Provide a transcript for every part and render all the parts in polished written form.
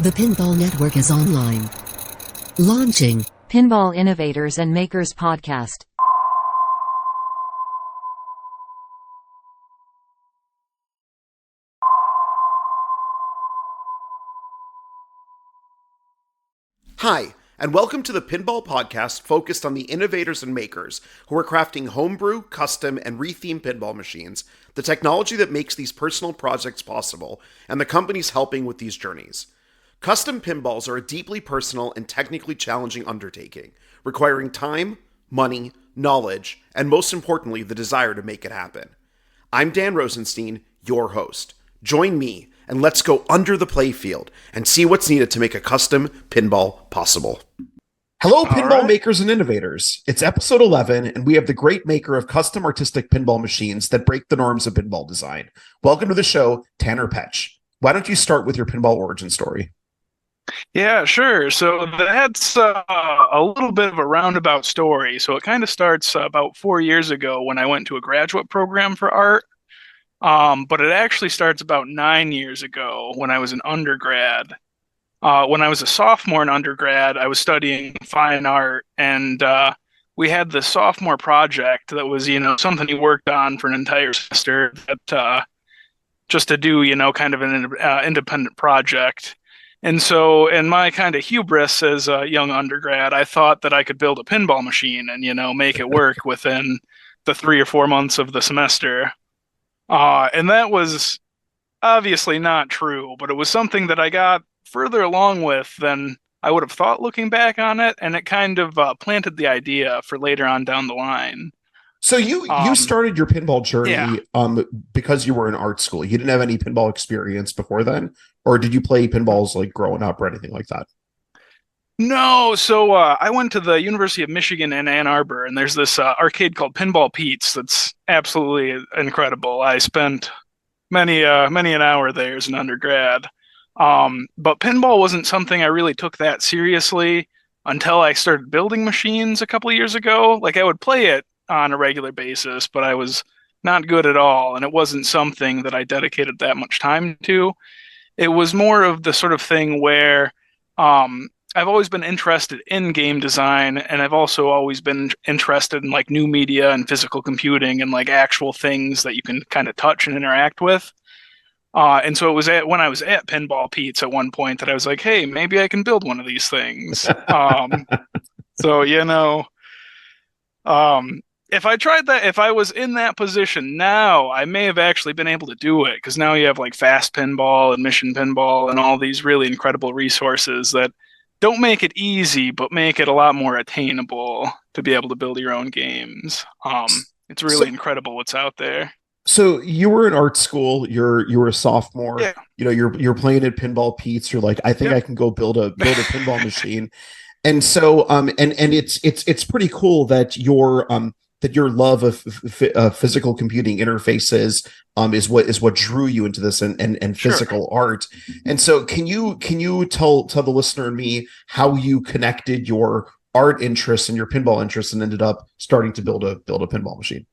The Pinball Network is online. Launching Pinball Innovators and Makers Podcast. Hi, and welcome to the Pinball Podcast focused on the innovators and makers who are crafting homebrew, custom, and rethemed pinball machines, the technology that makes these personal projects possible, and the companies helping with these journeys. Custom pinballs are a deeply personal and technically challenging undertaking, requiring time, money, knowledge, and most importantly, the desire to make it happen. I'm Dan Rosenstein, your host. Join me, and let's go under the playfield and see what's needed to make a custom pinball possible. Hello, pinball makers and innovators. It's episode 11, and we have the great maker of custom artistic pinball machines that break the norms of pinball design. Welcome to the show, Tanner Petch. Why don't you start with your pinball origin story? Yeah, sure. So that's a little bit of a roundabout story. So it kind of starts about 4 years ago when I went to a graduate program for art. But it actually starts about 9 years ago when I was an undergrad. When I was a sophomore in undergrad, I was studying fine art, and we had the sophomore project that was, something he worked on for an entire semester that just to do, kind of an independent project. And so in my kind of hubris as a young undergrad, I thought that I could build a pinball machine and, make it work within the 3 or 4 months of the semester. And that was obviously not true, but it was something that I got further along with than I would have thought looking back on it, and it kind of planted the idea for later on down the line. So you started your pinball journey because you were in art school. You didn't have any pinball experience before then, or did you play pinballs like growing up or anything like that? No, so I went to the University of Michigan in Ann Arbor, and there's this arcade called Pinball Pete's that's absolutely incredible. I spent many an hour there as an undergrad. But pinball wasn't something I really took that seriously until I started building machines a couple of years ago. Like, I would play it on a regular basis, but I was not good at all, and it wasn't something that I dedicated that much time to. It was more of the sort of thing where I've always been interested in game design, and I've also always been interested in like new media and physical computing and like actual things that you can kind of touch and interact with. And so it was when I was at Pinball Pete's at one point that I was like, hey, maybe I can build one of these things. So, if I tried that, if I was in that position now, I may have actually been able to do it, because now you have like Fast Pinball and Mission Pinball and all these really incredible resources that don't make it easy, but make it a lot more attainable to be able to build your own games. It's really incredible what's out there. So you were in art school. You were a sophomore. Yeah. You're playing at Pinball Pete's. You're like, I think I can go build a pinball machine. And so and it's pretty cool that your love of physical computing interfaces is what drew you into this and physical art. And so can you tell the listener and me how you connected your art interests and your pinball interests and ended up starting to build a pinball machine?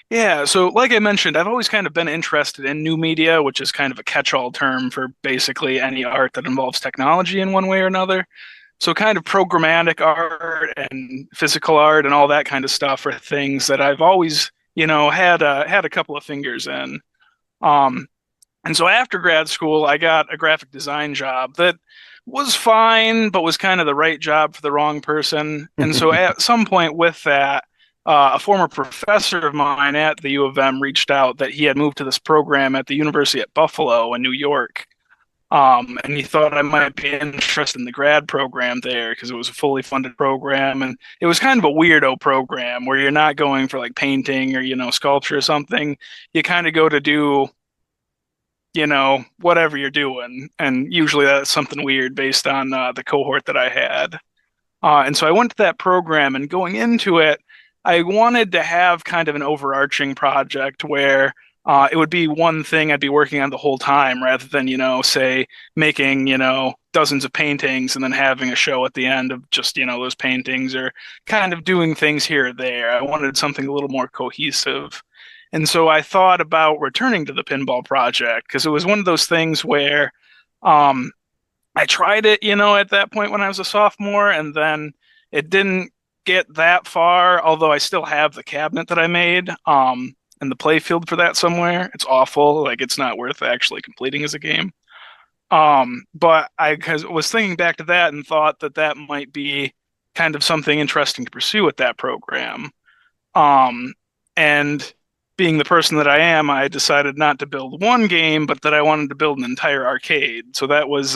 Yeah, so like I mentioned, I've always kind of been interested in new media, which is kind of a catch-all term for basically any art that involves technology in one way or another. So kind of programmatic art and physical art and all that kind of stuff are things that I've always, had a couple of fingers in. And so after grad school, I got a graphic design job that was fine, but was kind of the right job for the wrong person. And so at some point with that, a former professor of mine at the U of M reached out that he had moved to this program at the University at Buffalo in New York. And he thought I might be interested in the grad program there because it was a fully funded program. And it was kind of a weirdo program where you're not going for like painting or, sculpture or something. You kind of go to do, whatever you're doing. And usually that's something weird based on the cohort that I had. And so I went to that program, and going into it, I wanted to have kind of an overarching project where it would be one thing I'd be working on the whole time, rather than, say making, dozens of paintings and then having a show at the end of just, those paintings, or kind of doing things here or there. I wanted something a little more cohesive. And so I thought about returning to the pinball project, because it was one of those things where I tried it, at that point when I was a sophomore, and then it didn't get that far, although I still have the cabinet that I made, and the playfield for that somewhere. It's awful. Like, it's not worth actually completing as a game. But I was thinking back to that and thought that that might be kind of something interesting to pursue with that program. Um, and being the person that I am, I decided not to build one game, but that I wanted to build an entire arcade. So that was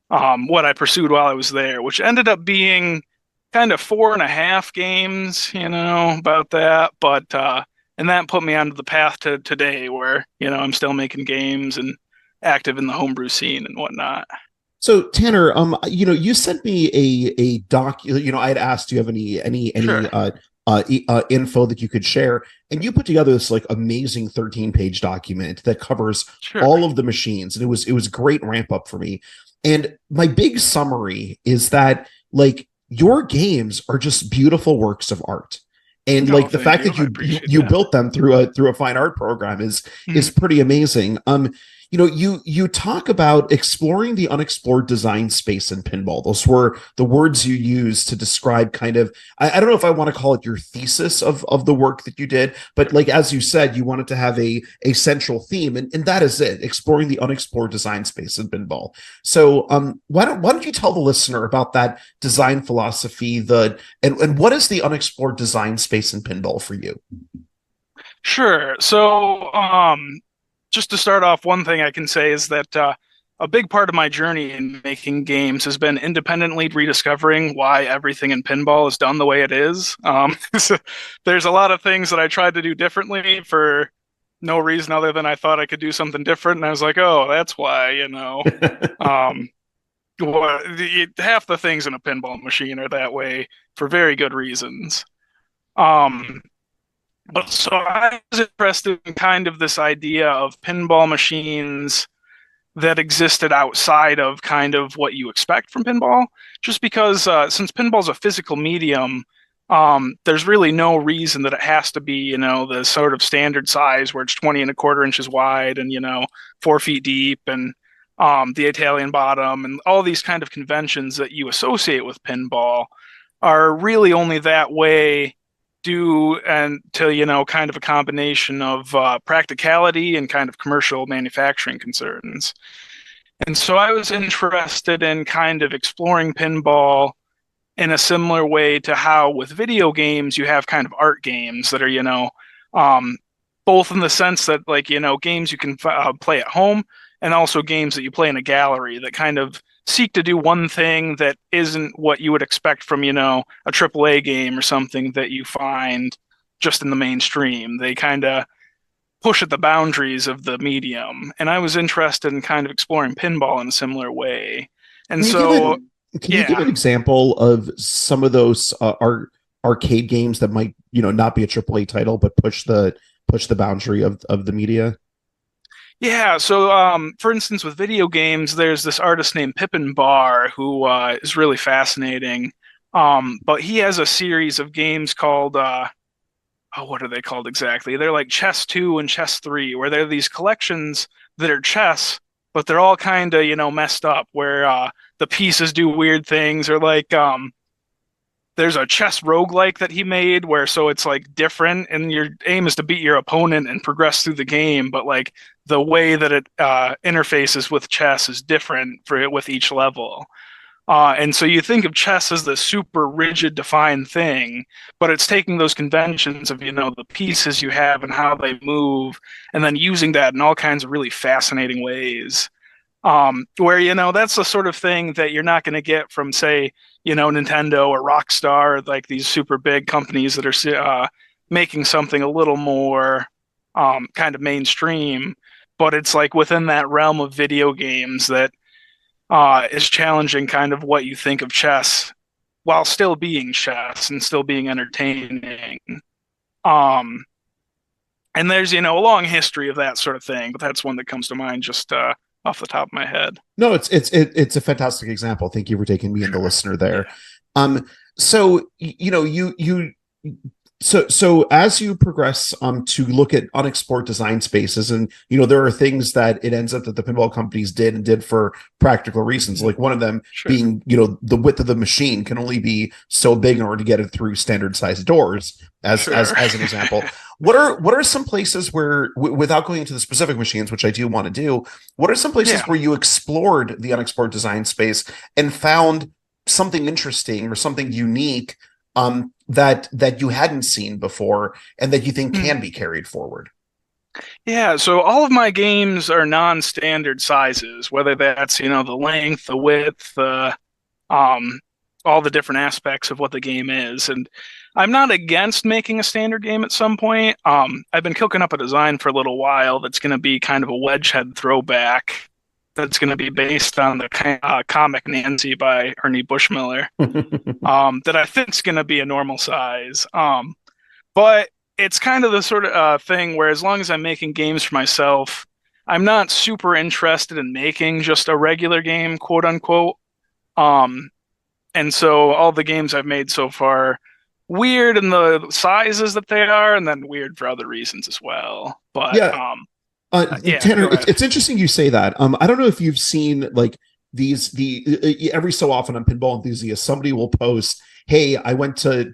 what I pursued while I was there, which ended up being kind of 4.5 games, about that. But and that put me onto the path to today, where I'm still making games and active in the homebrew scene and whatnot. So Tanner, you sent me a doc. I had asked, do you have Sure. info that you could share, and you put together this like amazing 13-page document that covers Sure. all of the machines, and it was a great ramp up for me. And my big summary is that like your games are just beautiful works of art. And Oh, like the thank fact you. that I you appreciate you that. built them through a fine art program is Mhm. pretty amazing. You talk about exploring the unexplored design space in pinball. Those were the words you used to describe kind of, I don't know if I want to call it your thesis of the work that you did, but like as you said, you wanted to have a central theme, and that is it, exploring the unexplored design space in pinball. So why don't you tell the listener about that design philosophy, and what is the unexplored design space in pinball for you? Sure. So, just to start off, one thing I can say is that a big part of my journey in making games has been independently rediscovering why everything in pinball is done the way it is. So there's a lot of things that I tried to do differently for no reason other than I thought I could do something different, and I was like, oh, that's why. Um, Half the things in a pinball machine are that way for very good reasons. Um, but so I was interested in kind of this idea of pinball machines that existed outside of kind of what you expect from pinball, just because since pinball's a physical medium, there's really no reason that it has to be, the sort of standard size where it's 20 1/4 inches wide and, 4 feet deep and the Italian bottom and all these kind of conventions that you associate with pinball are really only that way due and to kind of a combination of practicality and kind of commercial manufacturing concerns. And so I was interested in kind of exploring pinball in a similar way to how with video games you have kind of art games that are um, both in the sense that like games you can play at home and also games that you play in a gallery that kind of seek to do one thing that isn't what you would expect from a AAA game or something that you find just in the mainstream. They kind of push at the boundaries of the medium, and I was interested in kind of exploring pinball in a similar way. And Can you give it? so Can you give yeah. an example of some of those arcade games that might not be a AAA title but push the boundary of the media? Yeah, so for instance, with video games, there's this artist named Pippin Barr who is really fascinating. But he has a series of games called oh, what are they called exactly? They're like Chess 2 and Chess 3, where they're these collections that are chess, but they're all kind of, messed up, where the pieces do weird things, or like there's a chess roguelike that he made where so it's like different and your aim is to beat your opponent and progress through the game, but like the way that it interfaces with chess is different for it with each level. And so you think of chess as the super rigid defined thing, but it's taking those conventions of the pieces you have and how they move, and then using that in all kinds of really fascinating ways. Where that's the sort of thing that you're not going to get from, say, Nintendo or Rockstar, like these super big companies that are making something a little more kind of mainstream. But it's like within that realm of video games that is challenging kind of what you think of chess while still being chess and still being entertaining. Um, and there's a long history of that sort of thing, but that's one that comes to mind just off the top of my head. No, it's a fantastic example. Thank you for taking me and the Sure. listener Yeah. there. So you So as you progress to look at unexplored design spaces, and there are things that it ends up that the pinball companies did and did for practical reasons, like one of them Sure. being the width of the machine can only be so big in order to get it through standard sized doors, as an example. What are some places where, without going into the specific machines, which I do want to do, what are some places where you explored the unexplored design space and found something interesting or something unique, that you hadn't seen before and that you think can be carried forward? Yeah, so all of my games are non-standard sizes, whether that's, the length, the width, um, all the different aspects of what the game is. And I'm not against making a standard game at some point. I've been cooking up a design for a little while that's going to be kind of a wedge head throwback that's going to be based on the comic Nancy by Ernie Bushmiller, that I think is going to be a normal size. But it's kind of the sort of thing where, as long as I'm making games for myself, I'm not super interested in making just a regular game, quote unquote. And so all the games I've made so far, weird in the sizes that they are, and then weird for other reasons as well. But Yeah. yeah, Tanner, go ahead. it's interesting you say that. I don't know if you've seen like every so often on Pinball Enthusiast, somebody will post, "Hey, I went to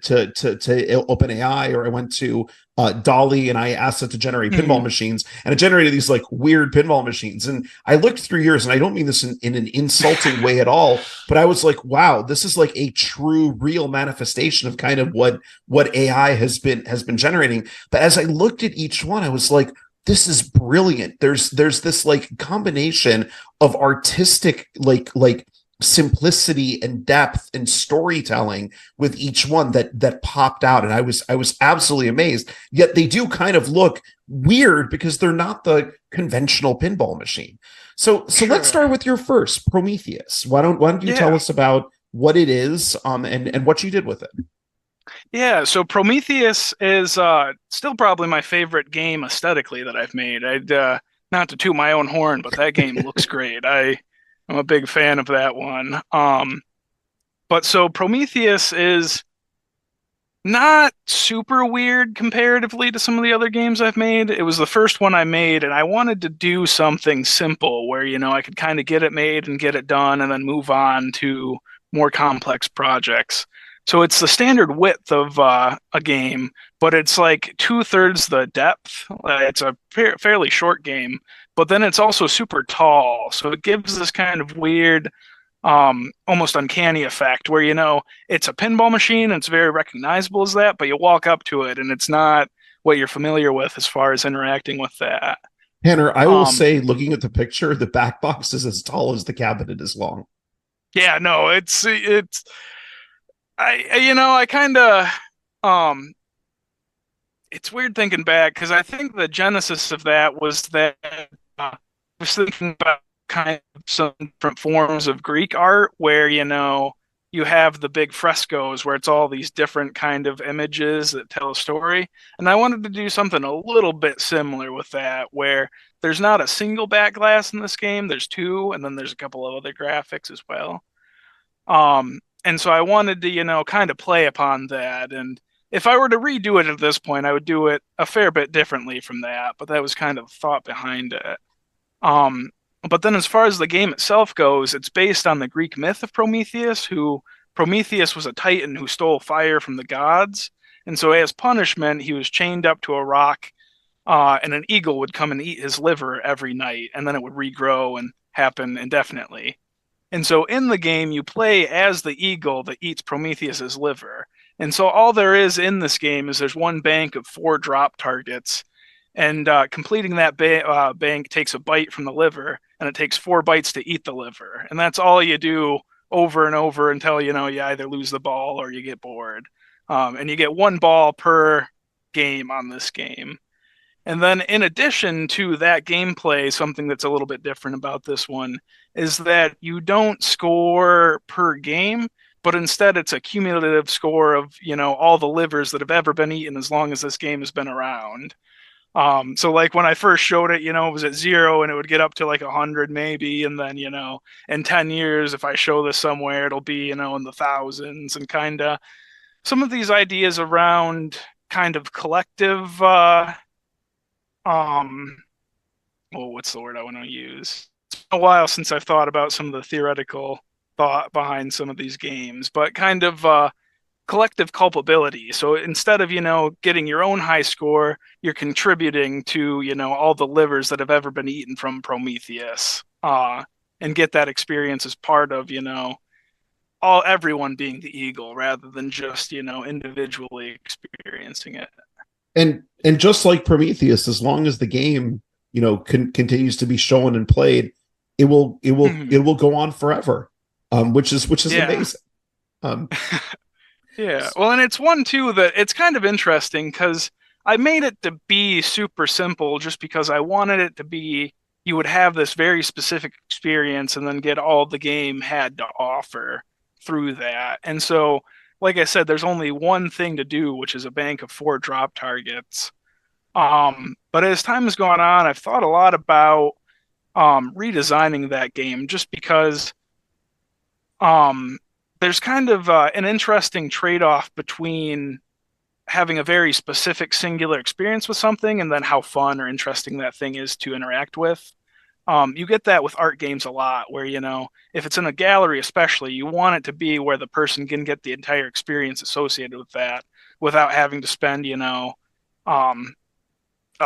OpenAI, or I went to Dolly, and I asked it to generate pinball machines, and it generated these like weird pinball machines." And I looked through yours, and I don't mean this in an insulting way at all, but I was like, "Wow, this is like a true, real manifestation of kind of what AI has been generating." But as I looked at each one, I was like, this is brilliant. There's this like combination of artistic like simplicity and depth and storytelling with each one that popped out, and I was absolutely amazed. Yet they do kind of look weird because they're not the conventional pinball machine. So Sure. let's start with your first, Prometheus. Why don't you tell us about what it is, and what you did with it? Yeah, so Prometheus is still probably my favorite game aesthetically that I've made. I'd not to toot my own horn, but that game looks great. I'm a big fan of that one. But so Prometheus is not super weird comparatively to some of the other games I've made. It was the first one I made, and I wanted to do something simple where, I could kind of get it made and get it done and then move on to more complex projects. So it's the standard width of a game, but it's like two-thirds the depth. It's a fairly short game, but then it's also super tall. So it gives this kind of weird, almost uncanny effect where, it's a pinball machine and it's very recognizable as that, but you walk up to it and it's not what you're familiar with as far as interacting with that. Tanner, I will say, looking at the picture, the back box is as tall as the cabinet is long. Yeah, no, I kind of, it's weird thinking back because I think the genesis of that was that I was thinking about kind of some different forms of Greek art where, you have the big frescoes where it's all these different kind of images that tell a story. And I wanted to do something a little bit similar with that, where there's not a single back glass in this game, there's two, and then there's a couple of other graphics as well. And so I wanted to, kind of play upon that. And if I were to redo it at this point, I would do it a fair bit differently from that. But that was kind of the thought behind it. But then as far as the game itself goes, it's based on the Greek myth of Prometheus, who Prometheus was a titan who stole fire from the gods. And so as punishment, he was chained up to a rock, and an eagle would come and eat his liver every night, and then it would regrow and happen indefinitely. And so in the game, you play as the eagle that eats Prometheus's liver. And so all there is in this game is there's one bank of 4 drop targets, and completing that bank takes a bite from the liver, and it takes 4 bites to eat the liver. And that's all you do over and over until, you either lose the ball or you get bored. And you get 1 ball per game on this game. And then in addition to that gameplay, something that's a little bit different about this one is that you don't score per game, but instead it's a cumulative score of, all the livers that have ever been eaten as long as this game has been around. So like when I first showed it, it was at 0 and it would get up to like 100 maybe. And then, in 10 years, if I show this somewhere, it'll be, in the thousands, and kind of some of these ideas around kind of collective well, what's the word I want to use? It's been a while since I've thought about some of the theoretical thought behind some of these games, but kind of collective culpability. So instead of, getting your own high score, you're contributing to, all the livers that have ever been eaten from Prometheus, and get that experience as part of, everyone being the eagle rather than just, individually experiencing it. And just like Prometheus, as long as the game, continues to be shown and played, it will go on forever, which is amazing. Yeah, well, and it's one too that it's kind of interesting because I made it to be super simple just because I wanted it to be you would have this very specific experience and then get all the game had to offer through that. And so, like I said, there's only one thing to do, which is a bank of 4 drop targets. But as time has gone on, I've thought a lot about redesigning that game just because there's kind of an interesting trade-off between having a very specific singular experience with something and then how fun or interesting that thing is to interact with. You get that with art games a lot where, if it's in a gallery especially, you want it to be where the person can get the entire experience associated with that without having to spend, a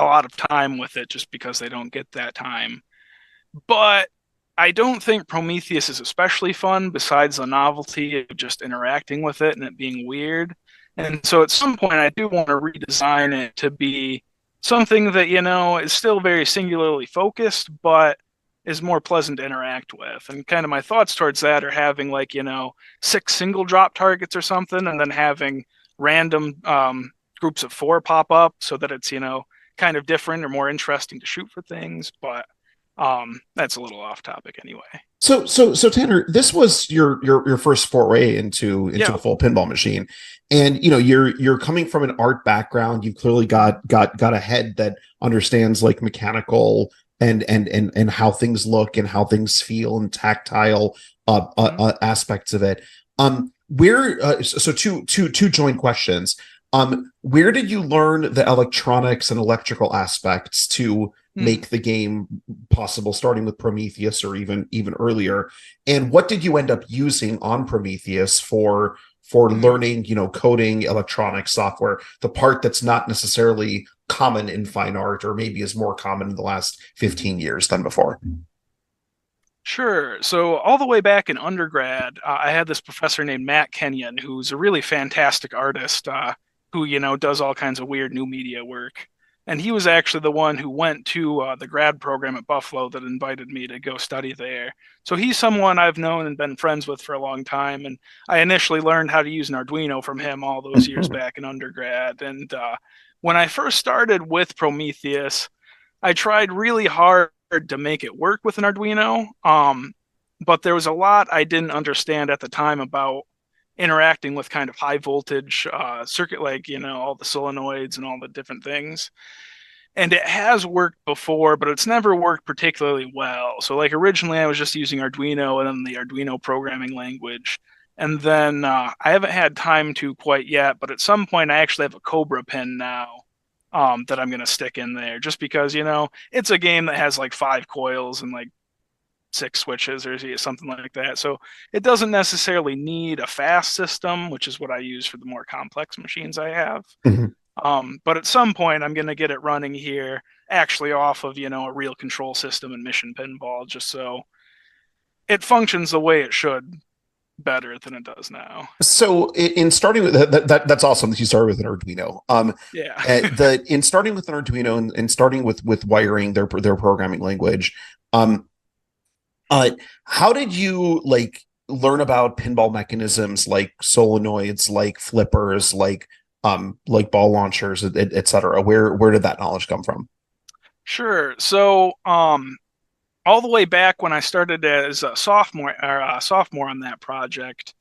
lot of time with it just because they don't get that time. But I don't think Prometheus is especially fun besides the novelty of just interacting with it and it being weird. And so at some point, I do want to redesign it to be something that, is still very singularly focused, but is more pleasant to interact with. And kind of my thoughts towards that are having 6 single drop targets or something, and then having random groups of 4 pop up so that it's, kind of different or more interesting to shoot for things. But that's a little off topic anyway. So Tanner, this was your first foray into a full pinball machine, and you're coming from an art background. You've clearly got a head that understands mechanical and how things look and how things feel and tactile aspects of it. So two joint questions. Where did you learn the electronics and electrical aspects to make the game possible, starting with Prometheus or even earlier? And what did you end up using on Prometheus for learning, coding, electronic software, the part that's not necessarily common in fine art, or maybe is more common in the last 15 years than before? Sure. So all the way back in undergrad, I had this professor named Matt Kenyon, who's a really fantastic artist, who, does all kinds of weird new media work. And he was actually the one who went to the grad program at Buffalo that invited me to go study there. So he's someone I've known and been friends with for a long time. And I initially learned how to use an Arduino from him all those years back in undergrad. And when I first started with Prometheus, I tried really hard to make it work with an Arduino. But there was a lot I didn't understand at the time about interacting with kind of high voltage circuit, all the solenoids and all the different things. And it has worked before, but it's never worked particularly well. So originally I was just using Arduino and then the Arduino programming language. And then I haven't had time to quite yet, but at some point I actually have a Cobra pin now that I'm going to stick in there just because, it's a game that has 5 coils and 6 switches or something like that. So it doesn't necessarily need a fast system, which is what I use for the more complex machines I have. But at some point, I'm going to get it running here actually off of, a real control system and Mission Pinball, just so it functions the way it should better than it does now. So in starting with that's awesome that you started with an Arduino. In starting with an Arduino and starting with wiring their programming language, how did you learn about pinball mechanisms like solenoids, like flippers, like ball launchers, et cetera? Where did that knowledge come from? Sure. So all the way back when I started as a sophomore on that project,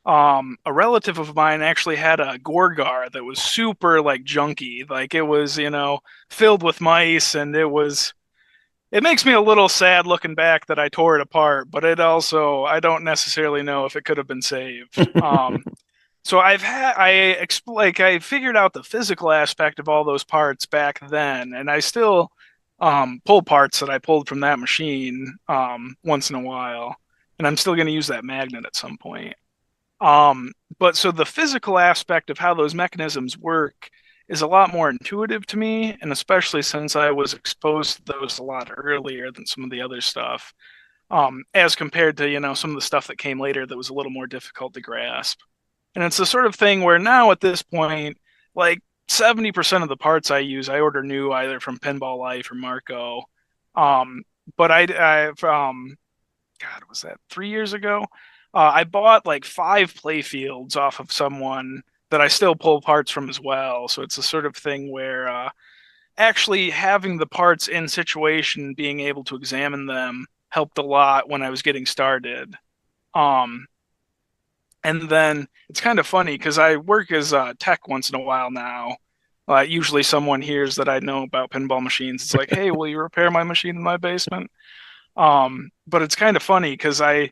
a relative of mine actually had a Gorgar that was super junky. It was, filled with mice, and it makes me a little sad looking back that I tore it apart, but it also, I don't necessarily know if it could have been saved. So I figured out the physical aspect of all those parts back then, and I still pull parts that I pulled from that machine once in a while, and I'm still going to use that magnet at some point. But so the physical aspect of how those mechanisms work is a lot more intuitive to me, and especially since I was exposed to those a lot earlier than some of the other stuff, as compared to, some of the stuff that came later that was a little more difficult to grasp. And it's the sort of thing where now at this point, like 70% of the parts I use, I order new either from Pinball Life or Marco. Um, but God, was that 3 years ago? I bought like 5 playfields off of someone that I still pull parts from as well. So it's the sort of thing where actually having the parts in situation, being able to examine them helped a lot when I was getting started. Um, and then it's kind of funny because I work as tech once in a while now. Usually someone hears that I know about pinball machines. It's like, hey, will you repair my machine in my basement? But it's kind of funny because I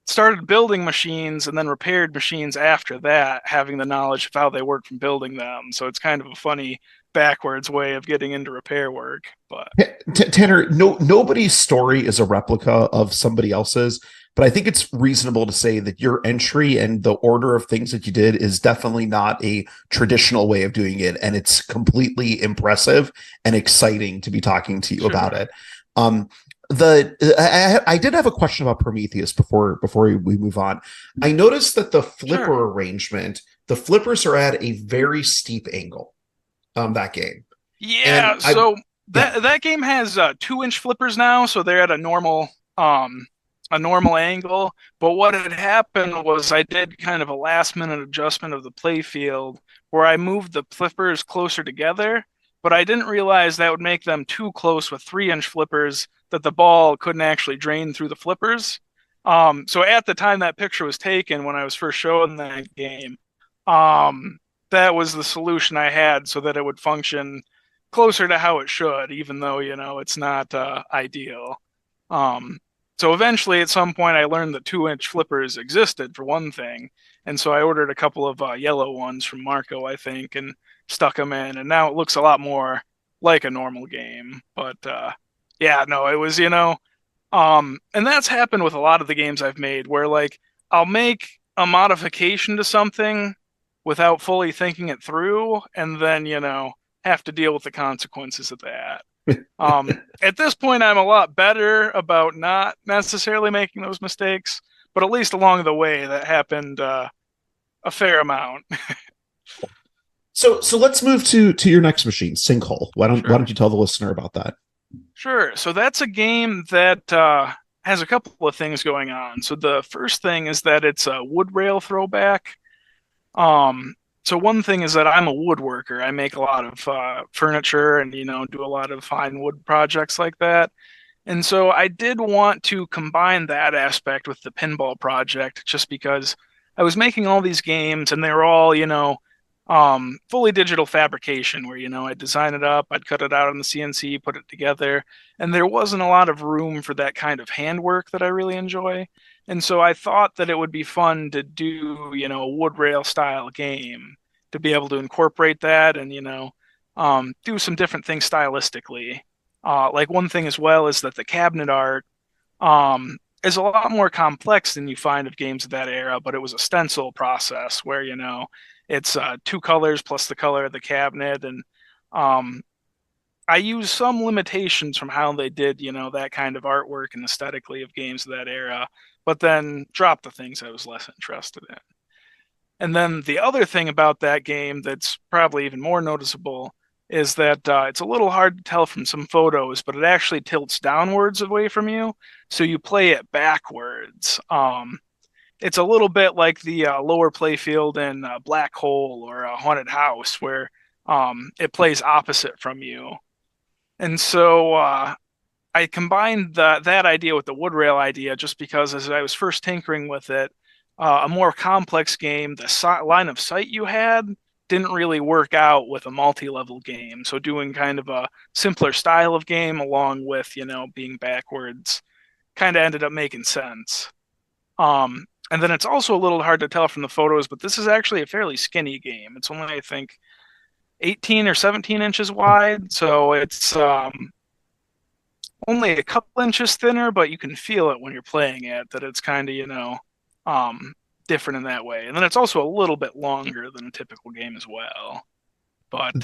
started building machines and then repaired machines after that, having the knowledge of how they work from building them. So it's kind of a funny backwards way of getting into repair work. But Tanner, nobody's story is a replica of somebody else's, but I think it's reasonable to say that your entry and the order of things that you did is definitely not a traditional way of doing it, and it's completely impressive and exciting to be talking to you about it. I did have a question about Prometheus before we move on. I noticed that the flipper arrangement, the flippers are at a very steep angle. That game. Yeah, And so that game has 2-inch flippers now, so they're at a normal angle. But what had happened was I did kind of a last minute adjustment of the play field where I moved the flippers closer together, but I didn't realize that would make them too close with 3-inch flippers that the ball couldn't actually drain through the flippers. So at the time that picture was taken, when I was first showing that game, that was the solution I had so that it would function closer to how it should, even though, it's not ideal. So eventually, at some point, I learned that 2-inch flippers existed for one thing. And so I ordered a couple of yellow ones from Marco, I think, and stuck them in. And now it looks a lot more like a normal game. But yeah, no, it was, and that's happened with a lot of the games I've made where, like, I'll make a modification to something without fully thinking it through, and then, have to deal with the consequences of that. At this point, I'm a lot better about not necessarily making those mistakes, but at least along the way, that happened a fair amount. So let's move to your next machine, Sinkhole. Why don't you tell the listener about that? Sure. So that's a game that has a couple of things going on. So the first thing is that it's a wood rail throwback. So one thing is that I'm a woodworker. I make a lot of furniture and, do a lot of fine wood projects like that. And so I did want to combine that aspect with the pinball project just because I was making all these games and they were all, fully digital fabrication where, I'd design it up, I'd cut it out on the CNC, put it together, and there wasn't a lot of room for that kind of handwork that I really enjoy. And so I thought that it would be fun to do, a wood rail style game to be able to incorporate that and, do some different things stylistically. Like one thing as well is that the cabinet art is a lot more complex than you find of games of that era, but it was a stencil process where, it's 2 colors plus the color of the cabinet. And I use some limitations from how they did, that kind of artwork and aesthetically of games of that era, but then dropped the things I was less interested in. And then the other thing about that game that's probably even more noticeable is that it's a little hard to tell from some photos, but it actually tilts downwards away from you, so you play it backwards. It's a little bit like the lower playfield in Black Hole or a Haunted House, where it plays opposite from you. And so I combined that idea with the wood rail idea just because as I was first tinkering with it, a more complex game, the line of sight you had didn't really work out with a multi-level game. So doing kind of a simpler style of game along with, being backwards kind of ended up making sense. And then it's also a little hard to tell from the photos, but this is actually a fairly skinny game. It's only, I think, 18 or 17 inches wide, so it's only a couple inches thinner, but you can feel it when you're playing it that it's kind of, different in that way. And then it's also a little bit longer than a typical game as well. But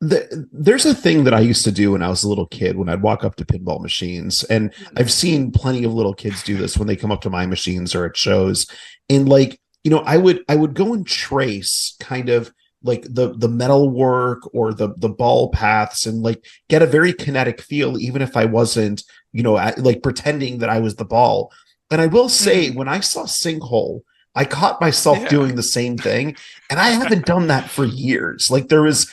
There's a thing that I used to do when I was a little kid when I'd walk up to pinball machines, and I've seen plenty of little kids do this when they come up to my machines or at shows. And like, I would go and trace kind of like the metal work or the ball paths and like get a very kinetic feel, even if I wasn't, like pretending that I was the ball. And I will say, when I saw Sinkhole, I caught myself doing the same thing, and I haven't done that for years. Like there was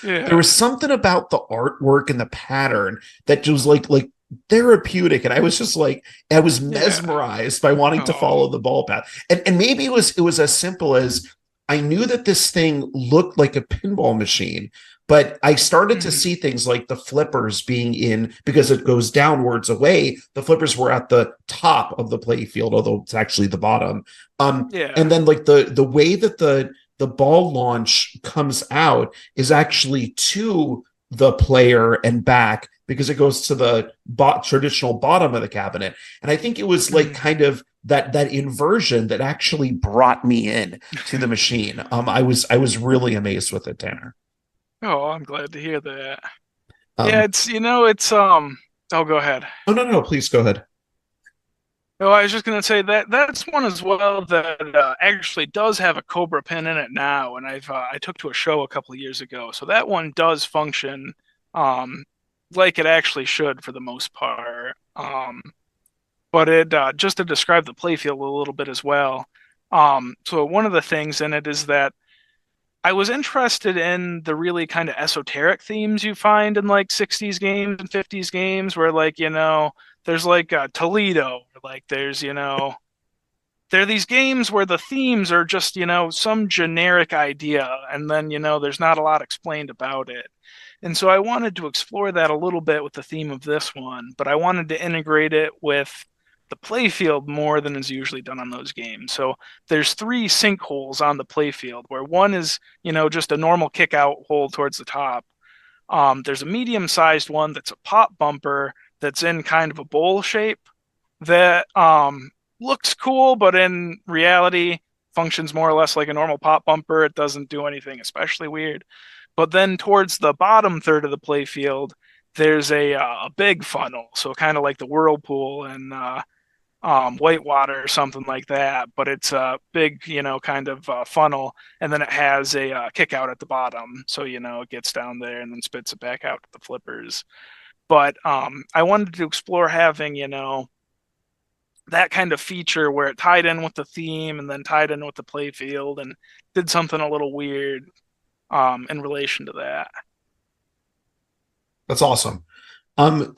something about the artwork and the pattern that was like therapeutic, and I was just like I was mesmerized by wanting to follow the ball path. And maybe it was as simple as I knew that this thing looked like a pinball machine, but I started to see things like the flippers being in, because it goes downwards away. The flippers were at the top of the play field, although it's actually the bottom. And then like the way that the ball launch comes out is actually to the player and back, because it goes to the traditional bottom of the cabinet. And I think it was like kind of that inversion that actually brought me in to the machine. I was really amazed with it, Tanner. Oh, I'm glad to hear that. Um, Yeah, oh, go ahead. oh no, please go ahead. Oh, I was just gonna say that's one as well that actually does have a Cobra pin in it now, and I took to a show a couple of years ago, so that one does function um, like it actually should for the most part. But it just to describe the playfield a little bit as well. So one of the things in it is that I was interested in the really kind of esoteric themes you find in like 60s games and 50s games where like, there's like Toledo, like there are these games where the themes are just, some generic idea and then, there's not a lot explained about it. And so I wanted to explore that a little bit with the theme of this one, but I wanted to integrate it with the playfield more than is usually done on those games. So there's 3 sinkholes on the playfield where one is, just a normal kick out hole towards the top. There's a medium-sized one that's a pop bumper that's in kind of a bowl shape that looks cool, but in reality functions more or less like a normal pop bumper. It doesn't do anything especially weird. But then towards the bottom third of the playfield, there's a big funnel, so kind of like the whirlpool and Whitewater or something like that. But it's a big, kind of funnel, and then it has a kick out at the bottom, so it gets down there and then spits it back out to the flippers. But I wanted to explore having, that kind of feature where it tied in with the theme and then tied in with the playfield and did something a little weird in relation to that. That's awesome.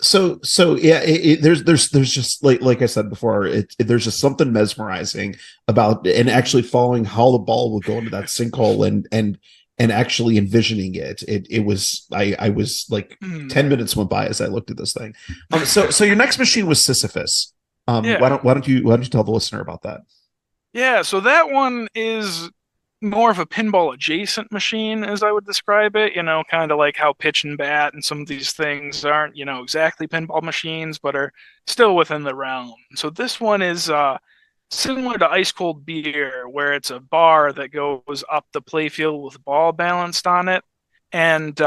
So yeah, there's just like I said before, there's just something mesmerizing about and actually following how the ball will go into that sinkhole and actually envisioning it. It was I was like 10 minutes went by as I looked at this thing. So your next machine was Sisyphus. Yeah. Why don't you tell the listener about that? Yeah, so that one is more of a pinball adjacent machine, as I would describe it, kind of like how pitch and bat and some of these things aren't, exactly pinball machines, but are still within the realm. So this one is similar to ice cold beer, where it's a bar that goes up the playfield with a ball balanced on it. And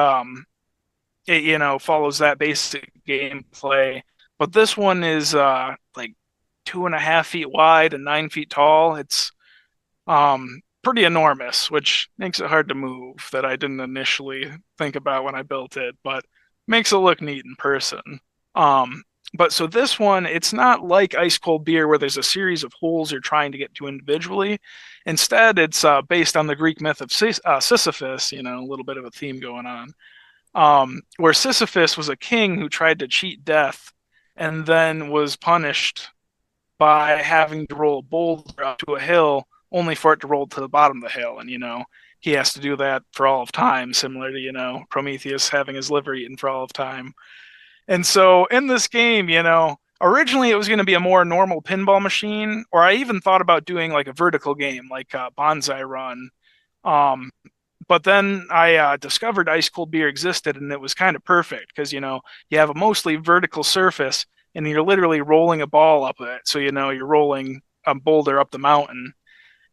it, follows that basic gameplay. But this one is like 2.5 feet wide and 9 feet tall. It's pretty enormous, which makes it hard to move, that I didn't initially think about when I built it, but makes it look neat in person. But so this one, it's not like ice cold beer where there's a series of holes you're trying to get to individually. Instead, it's based on the Greek myth of Sisyphus, a little bit of a theme going on, where Sisyphus was a king who tried to cheat death and then was punished by having to roll a boulder up to a hill only for it to roll to the bottom of the hill. And, he has to do that for all of time, similar to, Prometheus having his liver eaten for all of time. And so in this game, originally it was going to be a more normal pinball machine, or I even thought about doing like a vertical game, like Bonsai Run. Um, but then I discovered ice cold beer existed, and it was kind of perfect because you have a mostly vertical surface, and you're literally rolling a ball up it. So you're rolling a boulder up the mountain,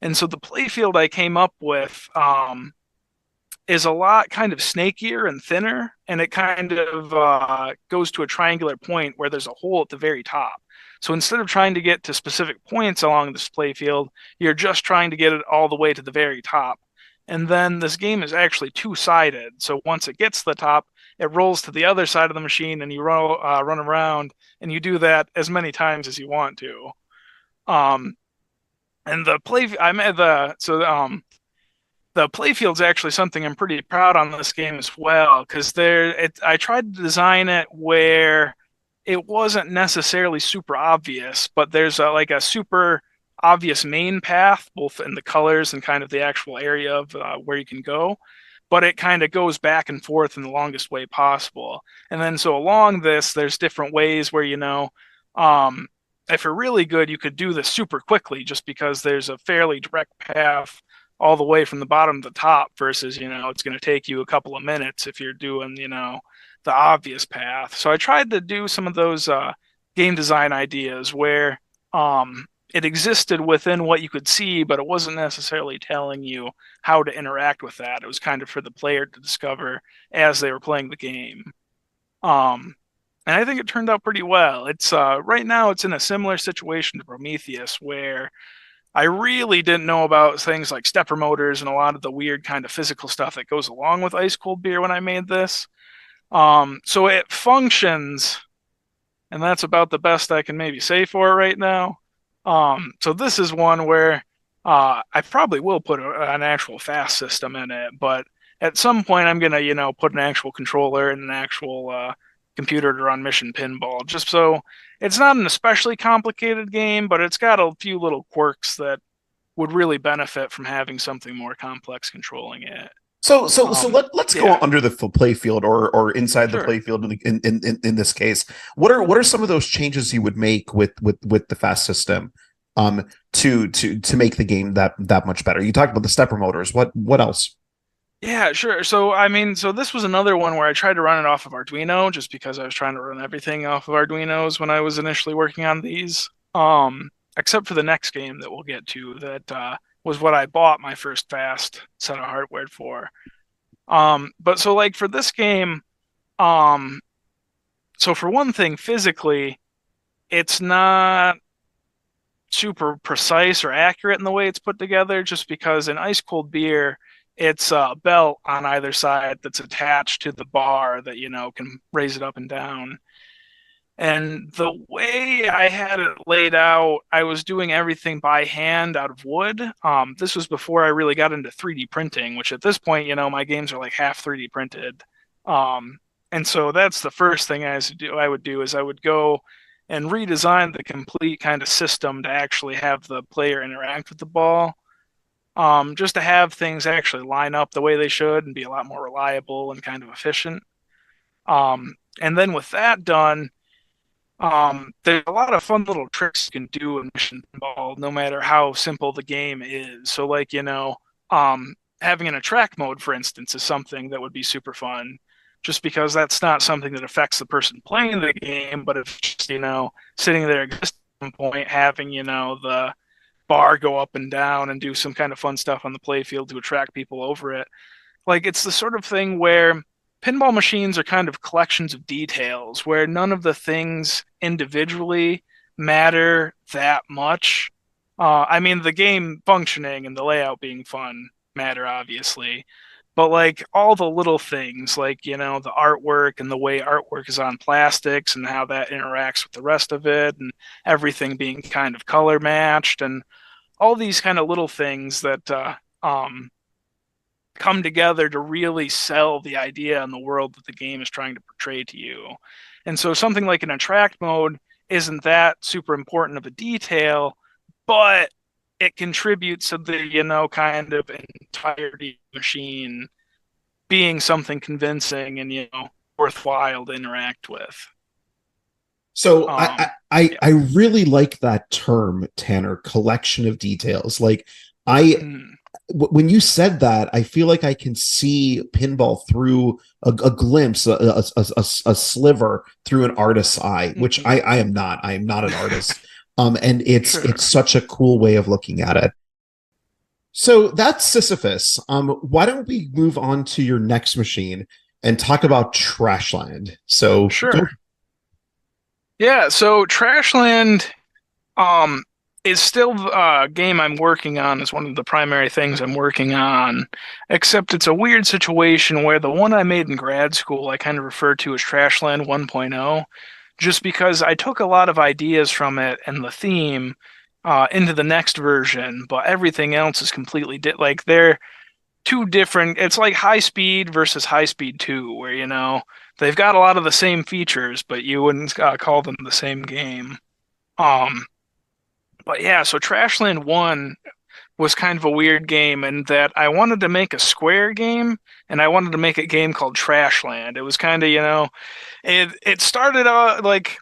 and so the playfield I came up with is a lot kind of snakier and thinner, and it kind of goes to a triangular point where there's a hole at the very top. So instead of trying to get to specific points along this playfield, you're just trying to get it all the way to the very top. And then this game is actually two-sided. So once it gets to the top, it rolls to the other side of the machine, and you run around, and you do that as many times as you want to. Um, and the play, I'm at the playfield's actually something I'm pretty proud on this game as well, because I tried to design it where it wasn't necessarily super obvious, but there's like a super obvious main path, both in the colors and kind of the actual area of where you can go. But it kind of goes back and forth in the longest way possible. And then so along this, there's different ways where, um, if you're really good, you could do this super quickly just because there's a fairly direct path all the way from the bottom to the top versus, it's going to take you a couple of minutes if you're doing, the obvious path. So I tried to do some of those game design ideas where it existed within what you could see, but it wasn't necessarily telling you how to interact with that. It was kind of for the player to discover as they were playing the game. And I think it turned out pretty well. It's right now it's in a similar situation to Prometheus where I really didn't know about things like stepper motors and a lot of the weird kind of physical stuff that goes along with ice cold beer when I made this. So it functions, and that's about the best I can maybe say for it right now. So this is one where I probably will put an actual fast system in it, but at some point I'm gonna, put an actual controller and an actual computer to run Mission Pinball, just so it's not an especially complicated game, but it's got a few little quirks that would really benefit from having something more complex controlling it. So let's go Yeah, under the play field or inside the sure. play field in this case. What are some of those changes you would make with the fast system to make the game that much better? You talked about the stepper motors. What else? Yeah, sure. So, I mean, so this was another one where I tried to run it off of Arduino just because I was trying to run everything off of Arduinos when I was initially working on these. Except for the next game that we'll get to that was what I bought my first fast set of hardware for. But so like for this game, um, so for one thing, physically, it's not super precise or accurate in the way it's put together, just because in ice cold beer, it's a belt on either side that's attached to the bar that can raise it up and down. And the way I had it laid out, I was doing everything by hand out of wood. This was before I really got into 3D printing, which at this point, my games are like half 3D printed. And so that's the first thing I would do is I would go and redesign the complete kind of system to actually have the player interact with the ball. Just to have things actually line up the way they should and be a lot more reliable and kind of efficient. And then with that done, there's a lot of fun little tricks you can do in Mission Pinball, no matter how simple the game is. So, like, having an attract mode, for instance, is something that would be super fun, just because that's not something that affects the person playing the game, but it's just, sitting there at some point, having, the bar go up and down and do some kind of fun stuff on the playfield to attract people over it. Like, it's the sort of thing where pinball machines are kind of collections of details where none of the things individually matter that much. I mean, the game functioning and the layout being fun matter, obviously, but like all the little things, like, the artwork and the way artwork is on plastics and how that interacts with the rest of it, and everything being kind of color matched, and all these kind of little things that come together to really sell the idea and the world that the game is trying to portray to you. And so something like an attract mode isn't that super important of a detail, but it contributes to the, kind of entirety of the machine being something convincing and, worthwhile to interact with. So Um, I really like that term, Tanner, collection of details. Like I Mm. when you said that, I feel like I can see pinball through a glimpse, a sliver through an artist's eye, which Mhm. I am not. I am not an artist. And it's Sure. such a cool way of looking at it. So that's Sisyphus. Why don't we move on to your next machine and talk about Trashland? So go. Sure. Yeah, so Trashland um is still a game I'm working on is one of the primary things I'm working on. Except it's a weird situation where the one I made in grad school I kind of refer to as Trashland 1.0, just because I took a lot of ideas from it and the theme into the next version, but everything else is completely like they're two different. It's like High Speed versus High Speed 2, where they've got a lot of the same features, but you wouldn't call them the same game. Um, but yeah, so Trashland 1 was kind of a weird game in that I wanted to make a Square game and I wanted to make a game called Trashland. It was kind of, it started out like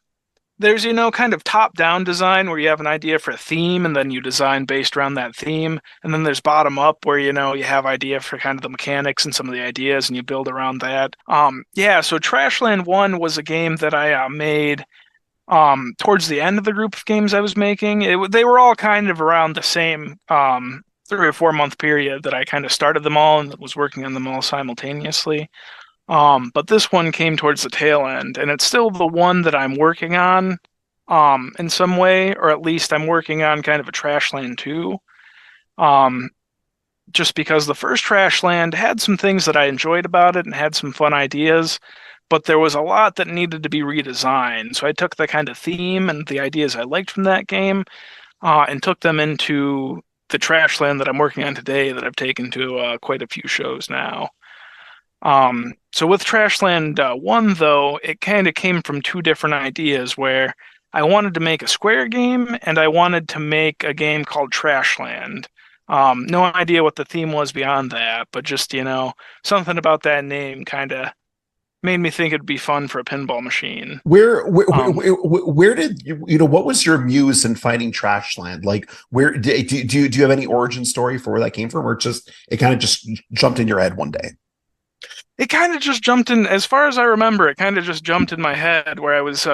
there's, kind of top-down design where you have an idea for a theme and then you design based around that theme. And then there's bottom-up where, you have idea for kind of the mechanics and some of the ideas and you build around that. Yeah, so Trashland 1 was a game that I made towards the end of the group of games I was making. They were all kind of around the same 3 or 4 month period that I kind of started them all and was working on them all simultaneously. But this one came towards the tail end, and it's still the one that I'm working on, in some way, or at least I'm working on kind of a Trashland 2. Um, just because the first Trashland had some things that I enjoyed about it and had some fun ideas, but there was a lot that needed to be redesigned. So I took the kind of theme and the ideas I liked from that game, and took them into the Trashland that I'm working on today that I've taken to quite a few shows now. So with Trashland 1, though, it kind of came from two different ideas where I wanted to make a Square game and I wanted to make a game called Trashland. No idea what the theme was beyond that, but just, something about that name kind of made me think it'd be fun for a pinball machine. Um, Where did what was your muse in finding Trashland? Like, where do you have any origin story for where that came from, or it kind of just jumped in your head one day? it kind of just jumped in, as far as I remember, it kind of just jumped in my head where I was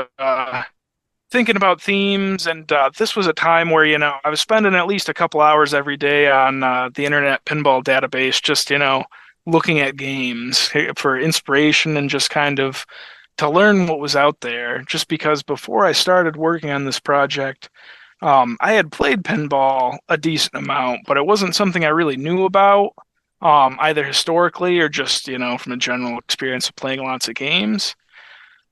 thinking about themes, and this was a time where I was spending at least a couple hours every day on the Internet Pinball database, just looking at games for inspiration and just kind of to learn what was out there. Just because before I started working on this project, I had played pinball a decent amount, but it wasn't something I really knew about, either historically or just from a general experience of playing lots of games.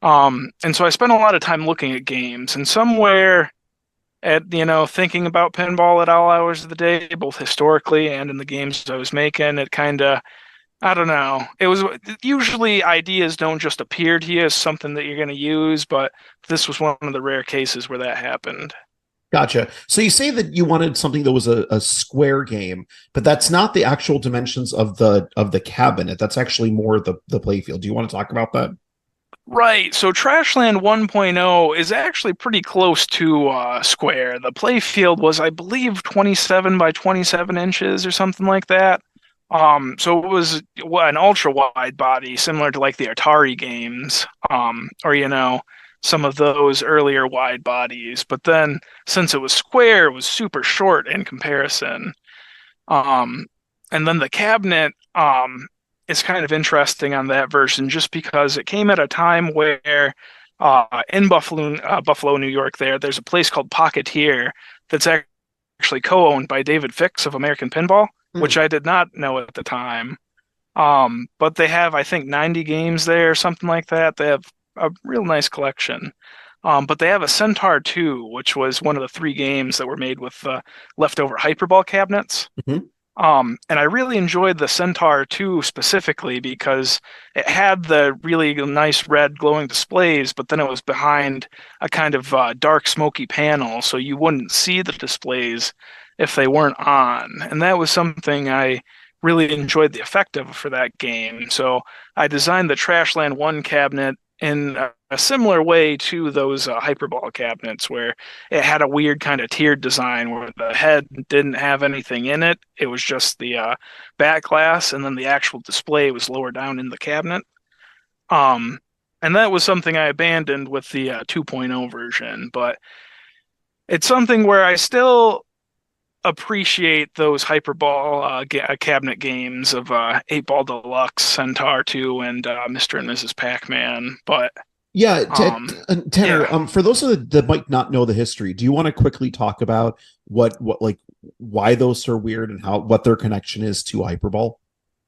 And so I spent a lot of time looking at games, and somewhere at thinking about pinball at all hours of the day, both historically and in the games I was making, it kind of, I don't know. It was usually ideas don't just appear to you as something that you're going to use, but this was one of the rare cases where that happened. Gotcha. So you say that you wanted something that was a square game, but that's not the actual dimensions of the cabinet. That's actually more the play field. Do you want to talk about that? Right. So Trashland 1.0 is actually pretty close to Square. The playfield was, I believe, 27 by 27 inches or something like that. So it was an ultra wide body, similar to like the Atari games, or some of those earlier wide bodies. But then, since it was square, it was super short in comparison. Um, and then the cabinet is kind of interesting on that version just because it came at a time where in Buffalo, New York, there's a place called Pocketeer that's actually co-owned by David Fix of American Pinball, which Hmm. I did not know at the time. But they have, I think, 90 games there, or something like that. They have a real nice collection. But they have a Centaur 2, which was one of the three games that were made with leftover Hyperball cabinets. Mhm. And I really enjoyed the Centaur 2 specifically because it had the really nice red glowing displays, but then it was behind a kind of dark smoky panel, so you wouldn't see the displays if they weren't on. And that was something I really enjoyed the effect of for that game. So I designed the Trashland 1 cabinet in a similar way to those hyperball cabinets, where it had a weird kind of tiered design where the head didn't have anything in it. It was just the back glass, and then the actual display was lower down in the cabinet. Um, and that was something I abandoned with the 2.0 version, but it's something where I still appreciate those hyperball cabinet games of 8-Ball Deluxe, Centaur 2, and Mr. and Mrs. Pac-Man. But yeah, Tanner, yeah. For those that might not know the history, do you want to quickly talk about what like why those are weird and what their connection is to hyperball?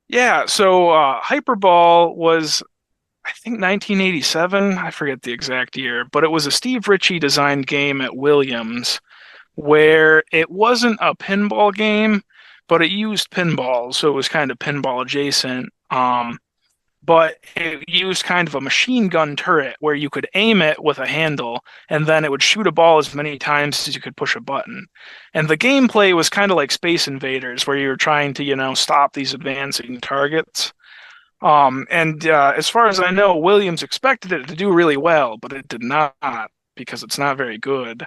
Yeah, so Hyperball was, I think, 1987. I forget the exact year, but it was a Steve Ritchie designed game at Williams where it wasn't a pinball game, but it used pinballs, so it was kind of pinball adjacent. But it used kind of a machine gun turret where you could aim it with a handle, and then it would shoot a ball as many times as you could push a button. And the gameplay was kind of like Space Invaders, where you were trying to, stop these advancing targets. As far as I know, Williams expected it to do really well, but it did not, because it's not very good.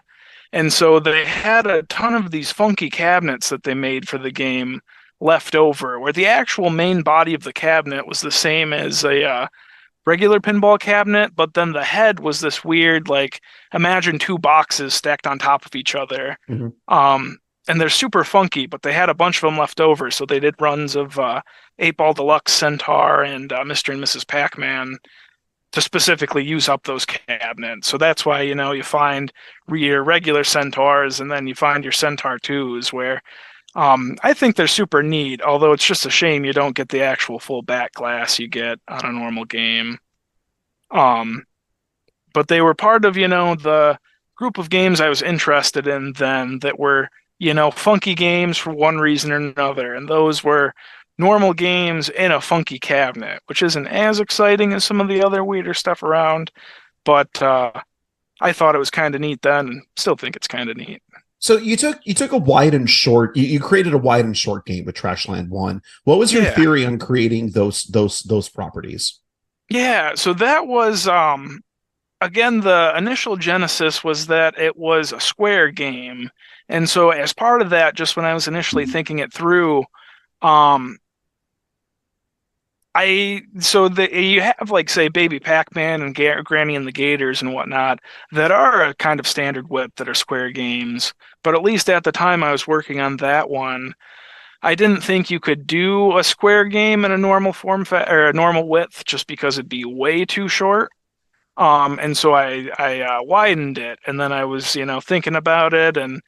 And so they had a ton of these funky cabinets that they made for the game left over, where the actual main body of the cabinet was the same as a regular pinball cabinet, but then the head was this weird, like, imagine two boxes stacked on top of each other. Mm-hmm. And they're super funky, but they had a bunch of them left over, so they did runs of 8-Ball Deluxe, Centaur, and Mr. and Mrs. Pac-Man to specifically use up those cabinets. So that's why, you find your regular Centaurs, and then you find your Centaur 2s, where I think they're super neat, although it's just a shame you don't get the actual full back glass you get on a normal game. But they were part of, the group of games I was interested in then that were, funky games for one reason or another. And those were normal games in a funky cabinet, which isn't as exciting as some of the other weirder stuff around. But I thought it was kind of neat then, still think it's kind of neat. So you took a wide and short. You created a wide and short game with Trashland 1. What was your theory on creating those properties? Yeah, so that was again, the initial genesis was that it was a square game, and so as part of that, just when I was initially thinking it through, you have, like, say, Baby Pac-Man and Granny and the Gators and whatnot that are a kind of standard width that are square games. But at least at the time I was working on that one, I didn't think you could do a square game in a normal or a normal width, just because it'd be way too short. And so I widened it, and then I was, thinking about it, and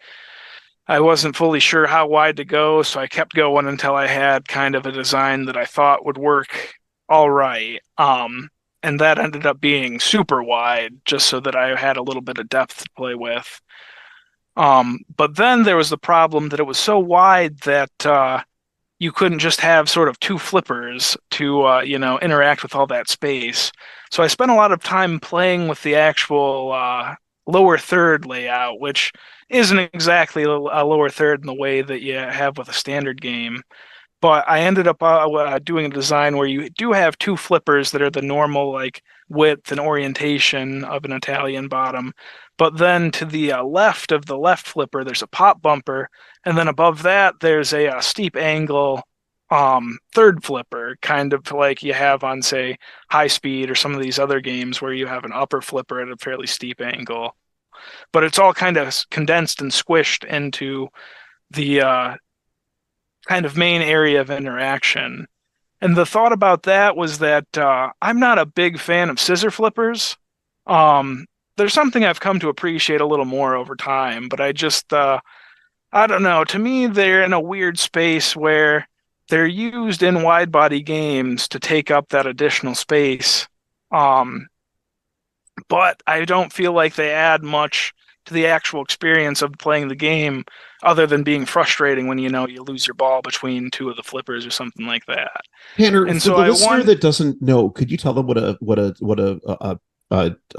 I wasn't fully sure how wide to go, so I kept going until I had kind of a design that I thought would work all right. And that ended up being super wide, just so that I had a little bit of depth to play with. But then there was the problem that it was so wide that you couldn't just have sort of two flippers to interact with all that space. So I spent a lot of time playing with the actual lower third layout, which isn't exactly a lower third in the way that you have with a standard game. But I ended up doing a design where you do have two flippers that are the normal, like, width and orientation of an Italian bottom. But then to the left of the left flipper, there's a pop bumper. And then above that, there's a steep angle third flipper, kind of like you have on, say, High Speed or some of these other games where you have an upper flipper at a fairly steep angle. But it's all kind of condensed and squished into the kind of main area of interaction. And the thought about that was that I'm not a big fan of scissor flippers. There's something I've come to appreciate a little more over time, but I just, I don't know. To me, they're in a weird space where they're used in wide body games to take up that additional space. But I don't feel like they add much to the actual experience of playing the game, other than being frustrating when you lose your ball between two of the flippers or something like that. Tanner, and for the listener that doesn't know, could you tell them what a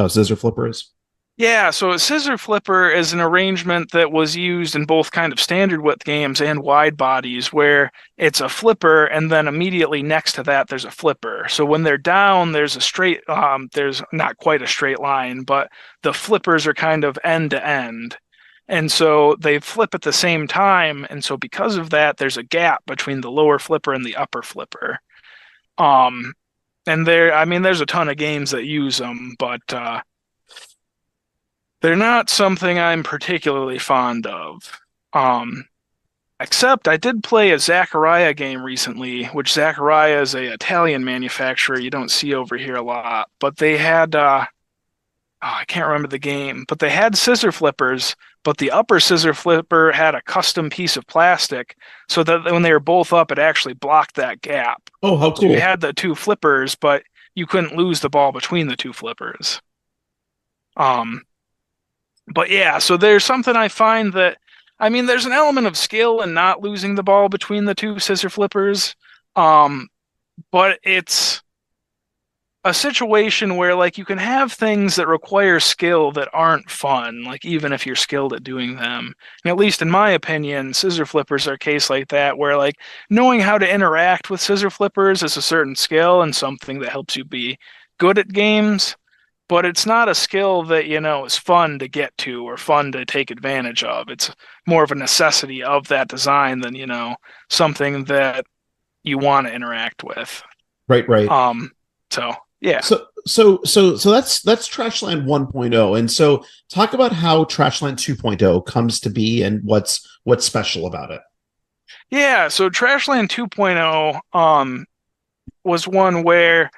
scissor flipper is? Yeah, so a scissor flipper is an arrangement that was used in both kind of standard width games and wide bodies, where it's a flipper and then immediately next to that there's a flipper. So when they're down, there's a straight, there's not quite a straight line, but the flippers are kind of end to end. And so they flip at the same time, and so because of that, there's a gap between the lower flipper and the upper flipper. Um, and I mean, there's a ton of games that use them, but they're not something I'm particularly fond of. Um, Except I did play a Zaccaria game recently, which Zaccaria is a Italian manufacturer you don't see over here a lot. But they had I can't remember the game, but they had scissor flippers, but the upper scissor flipper had a custom piece of plastic so that when they were both up, it actually blocked that gap. Oh, how So you cool. had the two flippers, but you couldn't lose the ball between the two flippers. Um, but yeah, so there's something I find that, I mean, there's an element of skill in not losing the ball between the two scissor flippers. Um, but it's a situation where like you can have things that require skill that aren't fun, like even if you're skilled at doing them. And at least in my opinion, scissor flippers are a case like that where like knowing how to interact with scissor flippers is a certain skill and something that helps you be good at games, but it's not a skill that, is fun to get to or fun to take advantage of. It's more of a necessity of that design than, something that you want to interact with. Right, right. Um, so yeah. So that's Trashland 1.0. And so talk about how Trashland 2.0 comes to be and what's special about it. Yeah, so Trashland 2.0 was one where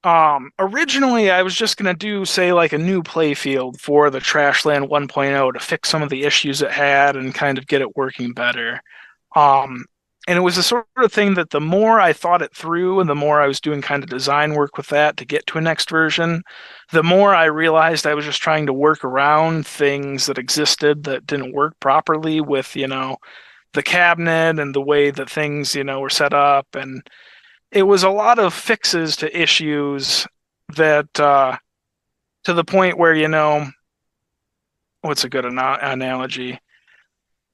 originally I was just gonna do say like a new playfield for the Trashland 1.0 to fix some of the issues it had and kind of get it working better. Um and it was the sort of thing that the more I thought it through and the more I was doing kind of design work with that to get to a next version, the more I realized I was just trying to work around things that existed that didn't work properly with, the cabinet and the way that things, were set up. And it was a lot of fixes to issues that, to the point where, what's a good analogy?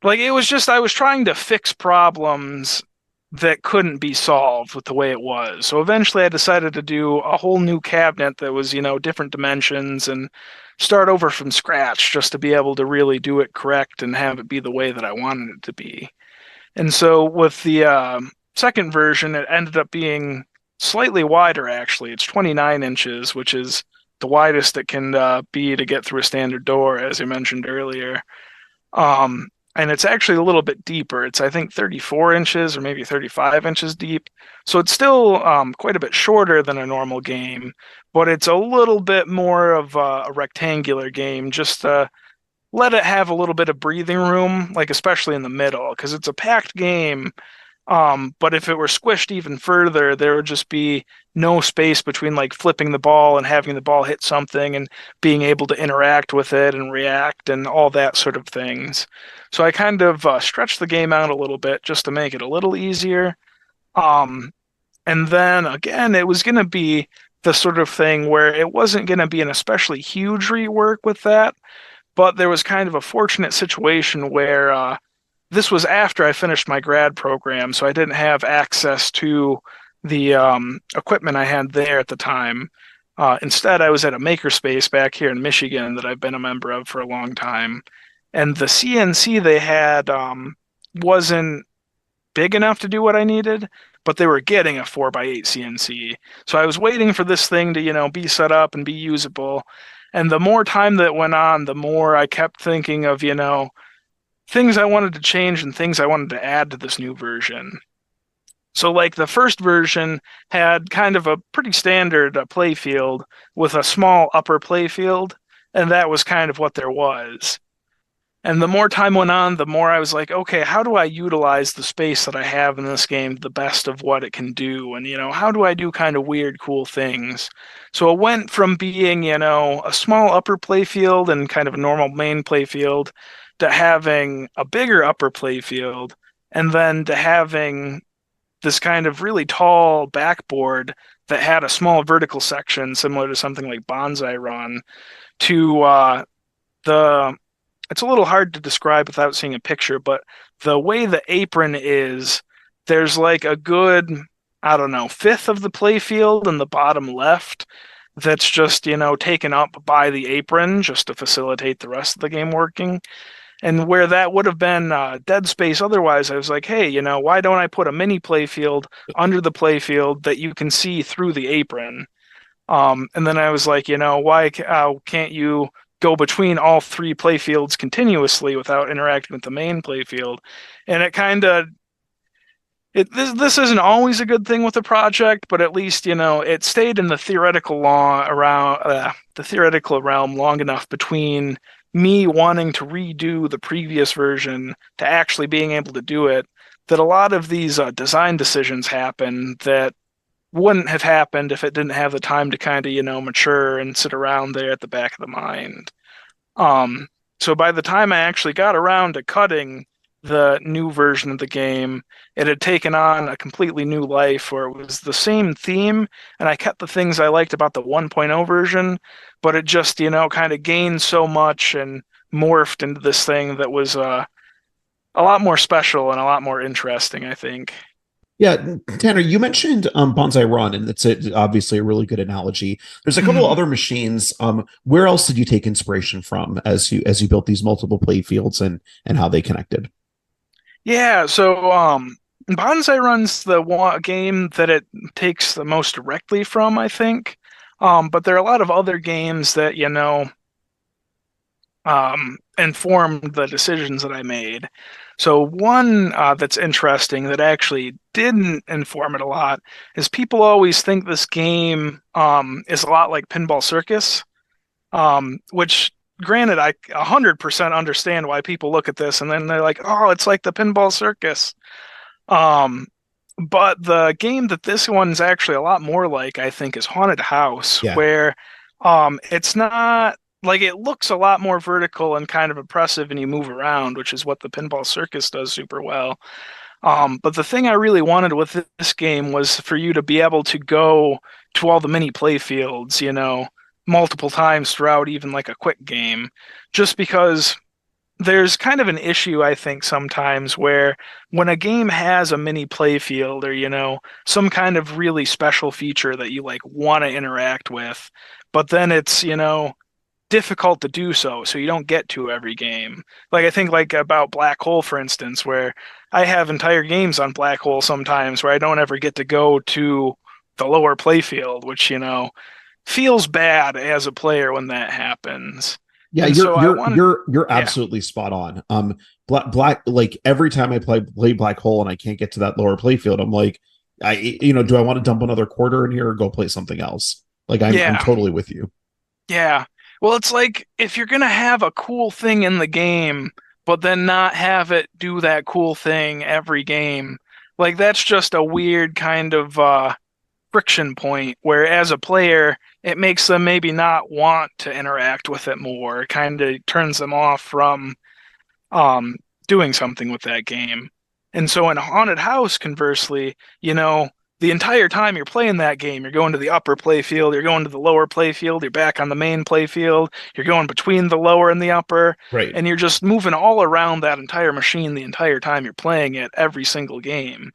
Like it was just I was trying to fix problems that couldn't be solved with the way it was. So eventually I decided to do a whole new cabinet that was, different dimensions and start over from scratch just to be able to really do it correct and have it be the way that I wanted it to be. And so with the second version, it ended up being slightly wider actually. It's 29 inches, which is the widest it can be to get through a standard door, as you mentioned earlier. And it's actually a little bit deeper. It's, I think, 34 inches or maybe 35 inches deep. So it's still quite a bit shorter than a normal game, but it's a little bit more of a rectangular game, just to let it have a little bit of breathing room, like especially in the middle, because it's a packed game. But if it were squished even further, there would just be no space between like flipping the ball and having the ball hit something and being able to interact with it and react and all that sort of things. So I kind of stretched the game out a little bit just to make it a little easier. Um, and then again, it was going to be the sort of thing where it wasn't going to be an especially huge rework with that, but there was kind of a fortunate situation where this was after I finished my grad program, so I didn't have access to the equipment I had there at the time. Instead, I was at a makerspace back here in Michigan that I've been a member of for a long time, and the CNC they had wasn't big enough to do what I needed, but they were getting a 4x8 CNC. So I was waiting for this thing to, be set up and be usable. And the more time that went on, the more I kept thinking of, things I wanted to change and things I wanted to add to this new version. So, like the first version had kind of a pretty standard play field with a small upper play field, and that was kind of what there was. And the more time went on, the more I was like, okay, how do I utilize the space that I have in this game to the best of what it can do? And, how do I do kind of weird, cool things? So it went from being, a small upper play field and kind of a normal main play field to having a bigger upper play field, and then to having this kind of really tall backboard that had a small vertical section similar to something like Bonsai Run, to the it's a little hard to describe without seeing a picture, but the way the apron is, there's like a good, I don't know, fifth of the playfield in the bottom left that's just, taken up by the apron just to facilitate the rest of the game working. And where that would have been dead space otherwise, I was like, hey, why don't I put a mini playfield under the playfield that you can see through the apron? And then I was like, why can't you go between all three playfields continuously without interacting with the main playfield? And it kind of this isn't always a good thing with a project, but at least it stayed in the theoretical the theoretical realm long enough between me wanting to redo the previous version to actually being able to do it, that a lot of these design decisions happen that wouldn't have happened if it didn't have the time to kind of, mature and sit around there at the back of the mind. So by the time I actually got around to cutting the new version of the game, it had taken on a completely new life where it was the same theme, and I kept the things I liked about the 1.0 version, but it just, kind of gained so much and morphed into this thing that was a lot more special and a lot more interesting, I think. Yeah, Tanner, you mentioned Bonsai Run, and it's obviously a really good analogy. There's a couple of other machines. Where else did you take inspiration from as you built these multiple play fields and how they connected? Yeah, so Bonsai Run's the game that it takes the most directly from, I think. But there are a lot of other games that, informed the decisions that I made. So one that's interesting that actually didn't inform it a lot is people always think this game is a lot like Pinball Circus, which granted, I 100% understand why people look at this and then they're like, oh, it's like the Pinball Circus. But the game that this one's actually a lot more like, I think, is Haunted House, Yeah. where it's not like, it looks a lot more vertical and kind of oppressive and you move around, which is what the Pinball Circus does super well. But the thing I really wanted with this game was for you to be able to go to all the mini play fields, multiple times throughout even like a quick game, just because there's kind of an issue, I think, sometimes where when a game has a mini play field or, some kind of really special feature that you like want to interact with, but then it's, difficult to do so you don't get to every game. Like I think like about Black Hole, for instance, where I have entire games on Black Hole sometimes where I don't ever get to go to the lower playfield, which feels bad as a player when that happens. Yeah, And so I wanted, you're yeah, absolutely spot on. Black like every time I play Black Hole and I can't get to that lower playfield, I'm like, do I want to dump another quarter in here or go play something else? Like I'm yeah, totally with you. yeah. Well, it's like if you're gonna have a cool thing in the game, but then not have it do that cool thing every game, like that's just a weird kind of friction point where as a player it makes them maybe not want to interact with it more. It kind of turns them off from um doing something with that game. And so in a Haunted House, conversely, the entire time you're playing that game, you're going to the upper play field, you're going to the lower play field, you're back on the main play field, you're going between the lower and the upper, Right. and you're just moving all around that entire machine the entire time you're playing it every single game.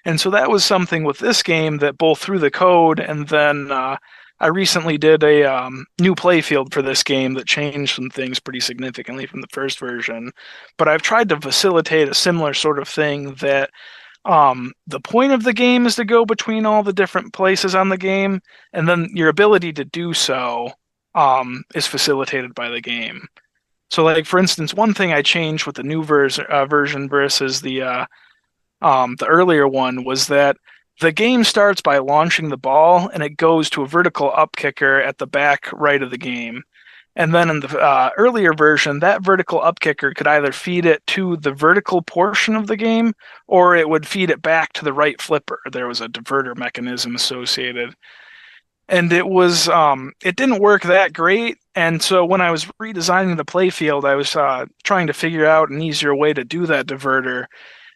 And so that was something with this game that both through the code and then I recently did a new playfield for this game that changed some things pretty significantly from the first version. But I've tried to facilitate a similar sort of thing that the point of the game is to go between all the different places on the game, and then your ability to do so is facilitated by the game. So, like for instance, one thing I changed with the new version versus the earlier one was that the game starts by launching the ball and it goes to a vertical up kicker at the back right of the game. And then in the earlier version, that vertical up kicker could either feed it to the vertical portion of the game or it would feed it back to the right flipper. There was a diverter mechanism associated. And it didn't work that great. And so when I was redesigning the playfield, I was trying to figure out an easier way to do that diverter.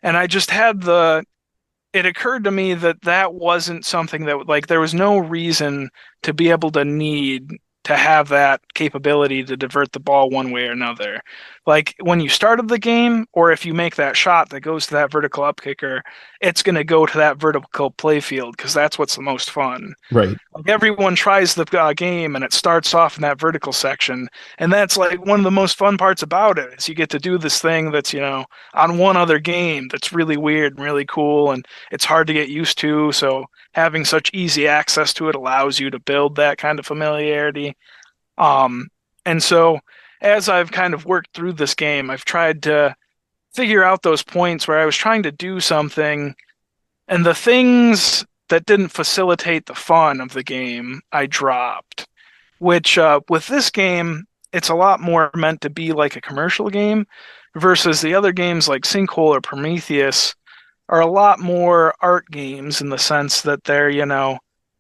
And I just had it occurred to me that wasn't something that, like, there was no reason to be able to need to have that capability to divert the ball one way or another. Like when you started the game, or if you make that shot that goes to that vertical up kicker, it's going to go to that vertical playfield because that's what's the most fun. Right. Like everyone tries the game and it starts off in that vertical section, and that's like one of the most fun parts about it is you get to do this thing that's on one other game that's really weird and really cool, and it's hard to get used to. So having such easy access to it allows you to build that kind of familiarity. And so as I've kind of worked through this game, I've tried to figure out those points where I was trying to do something, and the things that didn't facilitate the fun of the game, I dropped. Which, with this game, it's a lot more meant to be like a commercial game versus the other games like Sinkhole or Prometheus are a lot more art games in the sense that they're,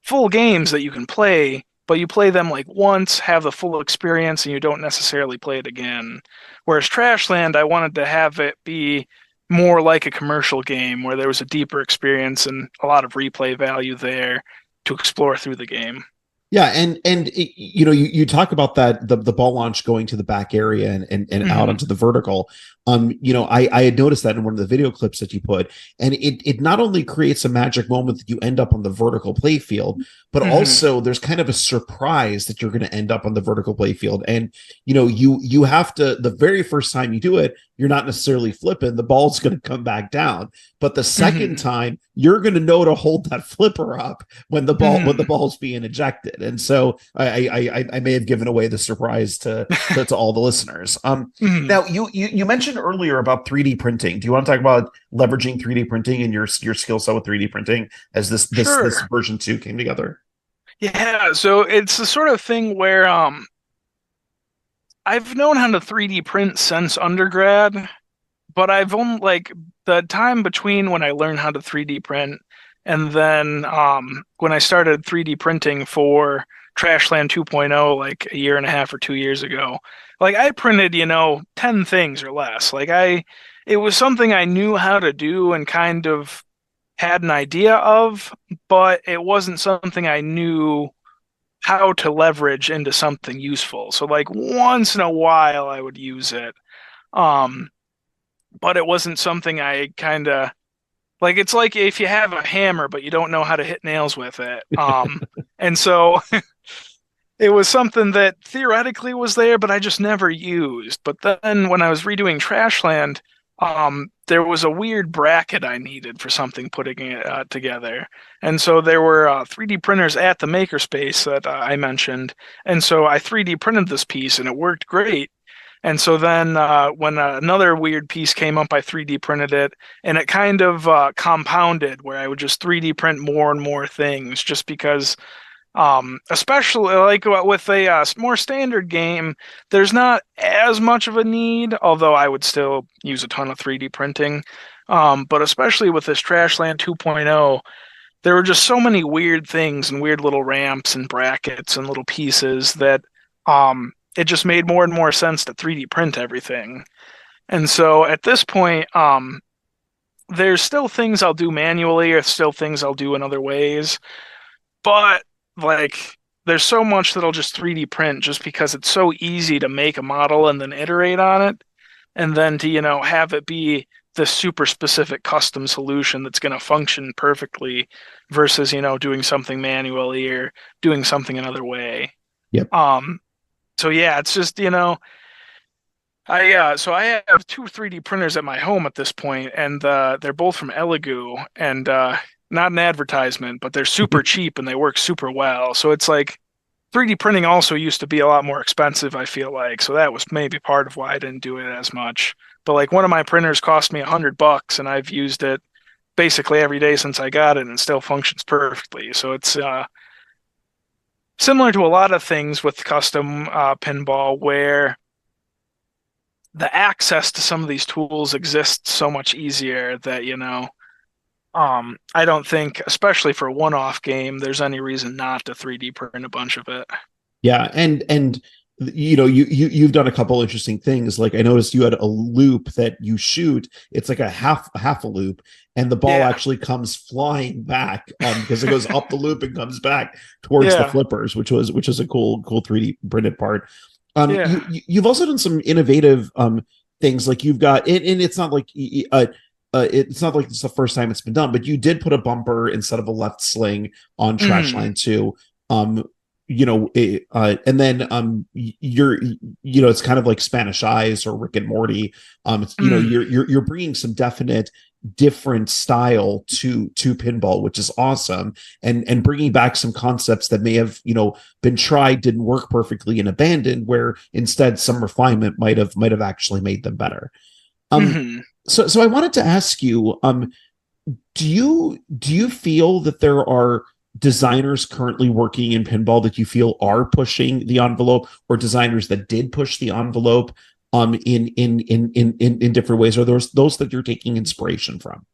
full games that you can play, but you play them like once, have the full experience, and you don't necessarily play it again. Whereas Trashland, I wanted to have it be more like a commercial game where there was a deeper experience and a lot of replay value there to explore through the game. Yeah, and you talk about that the ball launch going to the back area and out onto the vertical. I had noticed that in one of the video clips that you put, and it not only creates a magic moment that you end up on the vertical playfield, but also there's kind of a surprise that you're going to end up on the vertical playfield. And you have to, the very first time you do it, you're not necessarily flipping, the ball's going to come back down. But the second time, you're going to know to hold that flipper up when the ball's being ejected. And so I may have given away the surprise to all the listeners. Now you mentioned earlier about 3D printing. Do you want to talk about leveraging 3D printing and your skill set with 3D printing as this version 2 came together? Yeah, so it's the sort of thing where I've known how to 3D print since undergrad, but I've only like the time between when I learned how to 3D print and then when I started 3D printing for Trashland 2.0 like a year and a half or 2 years ago. Like I printed, 10 things or less. It was something I knew how to do and kind of had an idea of, but it wasn't something I knew how to leverage into something useful. So like once in a while I would use it. But it wasn't something I kind of like. It's like if you have a hammer, but you don't know how to hit nails with it. And so it was something that theoretically was there, but I just never used. But then when I was redoing Trashland, there was a weird bracket I needed for something putting it together. And so there were 3D printers at the makerspace that I mentioned. And so I 3D printed this piece and it worked great. And so then when another weird piece came up, I 3D printed it, and it kind of compounded where I would just 3D print more and more things just because, especially like with a more standard game, there's not as much of a need, although I would still use a ton of 3D printing. But especially with this Trashland 2.0, there were just so many weird things and weird little ramps and brackets and little pieces that it just made more and more sense to 3D print everything. And so at this point, there's still things I'll do manually or still things I'll do in other ways. But like there's so much that I'll just 3D print just because it's so easy to make a model and then iterate on it. And then to, have it be the super specific custom solution that's going to function perfectly versus, doing something manually or doing something another way. Yep. So yeah, it's just, I have 2 3D printers at my home at this point, and they're both from Elegoo, and not an advertisement, but they're super cheap and they work super well. So it's like 3D printing also used to be a lot more expensive, I feel like. So that was maybe part of why I didn't do it as much. But like one of my printers cost me $100 and I've used it basically every day since I got it and it still functions perfectly. So it's similar to a lot of things with custom pinball where the access to some of these tools exists so much easier that, I don't think, especially for a one-off game, there's any reason not to 3D print a bunch of it. Yeah, and you've done a couple interesting things. Like I noticed you had a loop that you shoot. It's like a half a loop, and the ball Yeah. actually comes flying back because it goes up the loop and comes back towards the Yeah. flippers, which is a cool 3D printed part. Yeah. You've also done some innovative things. Like you've got, and it's not like it's not like it's the first time it's been done, but you did put a bumper instead of a left sling on Trash Mhm. Line 2. And then it's kind of like Spanish Eyes or Rick and Morty. Mm. You're bringing some definite different style to pinball, which is awesome, and bringing back some concepts that may have been tried, didn't work perfectly, and abandoned, where instead some refinement might have actually made them better. um Mhm. so I wanted to ask you, do you feel that there are designers currently working in pinball that you feel are pushing the envelope, or designers that did push the envelope in different ways, or those that you're taking inspiration from?